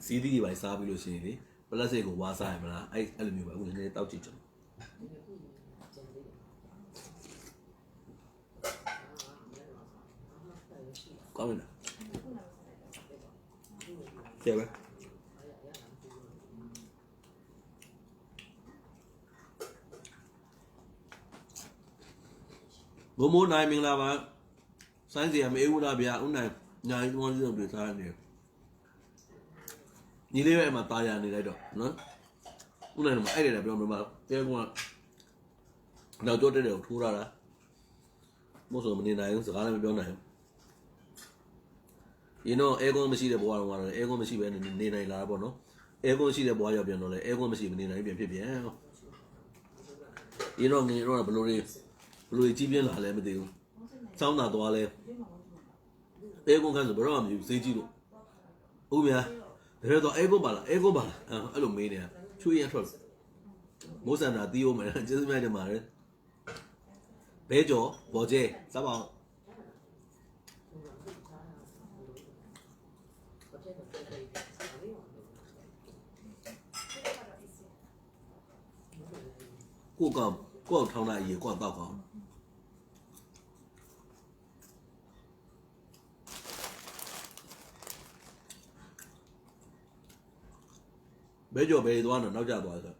စီးသီးတွေပါစားပြီးလို့ရှိရင်လေပလက်စစ်ကိုဝါစားရမလားအဲ့လိုမျိုးပါအခုနည်းနည်းတောက်ကြည့်ကြကောင်းလားကျေပဲမိုးနိုင်မင်္ဂလာပါဆိုင်းစီရမအေးဘူးလားဗျာဦးနိုင်ညာကြီးသွားလို့တွေ့စားနေညီလေးရဲ့မှာတာယာနေလိုက်တော့နော်ဦးနိုင်တော့အဲ့တယ်ပြောမှာတဲကွာနောက်ကြောတက်တယ်ကိုထိုးရတာမို့ဆိုမနေနိုင်ဘူးစကားလည်းမပြောနိုင်ဘူးyou know အဲကွန်မရှိတဲ့ဘွားတော့ကတော့အဲကွန်မရှိပဲနေနိုင်လာတာပေါ့နော်အဲကွန်ရှိတဲ့ဘွားရောက်ပြန်တော့လေအဲကွန်မရှိမနေနိုင်ပြန်ဖြစ်ပြန် you know ငယ်တော့ဘလို့ကြီးပြင်းလာလဲမသိဘူးစောင်းတာသွားလဲအဲကွန်ခန်းဆိုဘယ်တော့မှမယူစေးကြည့်လို့ဦးမြတကယ်တော့အဲကွန်ပါလားအဲ့လိုမေးနေတာချွေးရထွက်မိုးစံတာတီးအောင်မယ်ကျေးဇူးများတင်ပါတယ်ဘဲကျော်ဘော်ကျဲစပါအောင်ကိုထောင်းလိုက်ရေကိုတောက်ကောင်းဘဲကျော်ဘဲသွားတော့နောက်ကျသွားဆို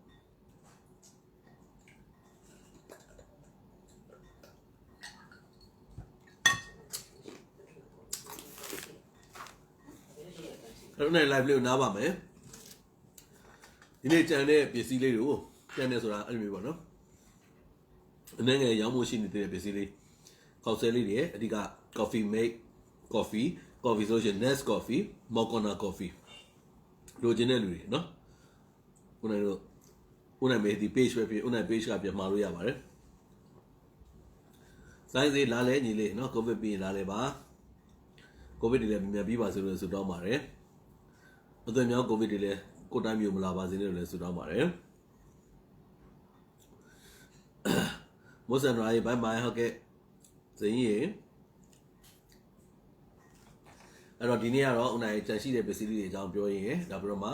အဲ့နဲ့ live လေးကိုနားပါမယ်ဒီနေ့ကြံတဲ့ပစ္စည်းလေးတွေကိုကြံနေဆိုတာအဲ့လိုမျိုးပေါ့နော်အနေငယ်ရောင်းဖို့ရှိနေတဲ့ပစ္စည်းလေးကောက်ဆဲလေးတွေအဓိက coffee make coffee ဆိုရှင် Nest coffee Moccona coffee လိုချင်တဲ့လူတွေနော်ဦးနိုင်မေးဒီ page ပဲဖြစ်ဦးနိုင် page ကပြန်မှာလို့ရပါတယ်စိုင်းစေးလာလဲညီလေးနော် covid ပြီးရင်လာလဲပါ covid တွေလည်းမြန်ပြီးပါဆိုလို့ဆုတောင်းပါတယ်အသွင်မြောင်း covid တွေလည်းကိုတိုင်းမျိုးမလာပါစေနဲ့လည်းဆုတောင်းပါတယ်မိုးစံရိုင်းဘိုင်ဘိုင်ဟုတ်ကဲ့ဇင်းကြီးအဲ့တော့ဒီနေ့ကတော့ဦးနိုင်ကြံရှိတဲ့ပစ္စည်းလေးတွေအကြောင်းပြောရင်းဒါပြီးတော့မှ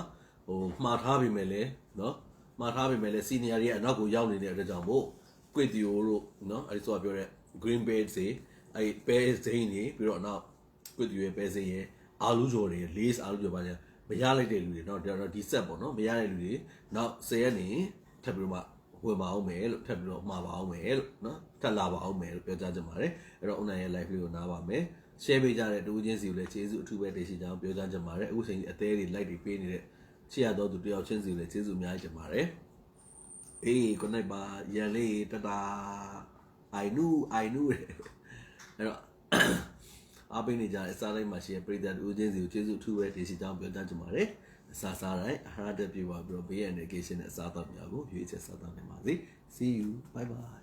မှားထားပြီမဲ့လေနော်မှားထားပြီမဲ့လေ senior တွေကအနောက်ကိုရောက်နေတဲ့အတွက်ကြောင့်မို့ quit တီယိုလို့နော်အဲ့ဒီဆိုပြောတဲ့ green bed တွေအဲ့ bear စိမ်းတွေပြီးတော့နောက် quit တီယိုရဲ့ bear စိမ်းရဲ့အာလူးကြော်တွေ lace အာလူးကြော်ပါညာမရလိုက်တဲ့လူတွေနော်ဒီ set ပေါ့နော်မရတဲ့လူတွေနောက်10ရက်နေထပ်ပြီးတော့မှဝင်ပါအောင်မယ်လို့ထပ်ပြီးတော့မှာပါအောင်မယ်လို့နော်ထပ်လာပါအောင်မယ်လို့ပြောကြားချင်ပါတယ်အဲ့တော့ဦးနိုင်ရဲ့ live လေးကိုနားပါမယ် share ပေးကြတဲ့တူချင်းစီကိုလည်းကျေးဇူးအထူးပဲတင်ရှိကြအောင်ပြောကြားချင်ပါတယ်အခုချိန်ကြီးအသေးတွေ like တွေပေးနေတဲ့ချစ်ရတော့သူတယောက်ချင်းစီကိုလည်းကျေးဇူးအများကြီးတင်ပါတယ်အေး good night ပါရန်လေးတတာ I knew အဲ့တော့အားပေးနေကြတဲ့အစားတိုင်းမှာရှိတဲ့ပရိသတ်တူချင်းစီကိုကျေးဇူးအထူးပဲတင်ရှိကြအောင်ပြောကြားချင်ပါတယ်အစားတိုင်းအဟာတက်ပြပါပြီးတော့ဘေးရန် negation နဲ့အစားတော့များကိုရွေးချယ်စားတော့နိုင်ပါစေ see you bye bye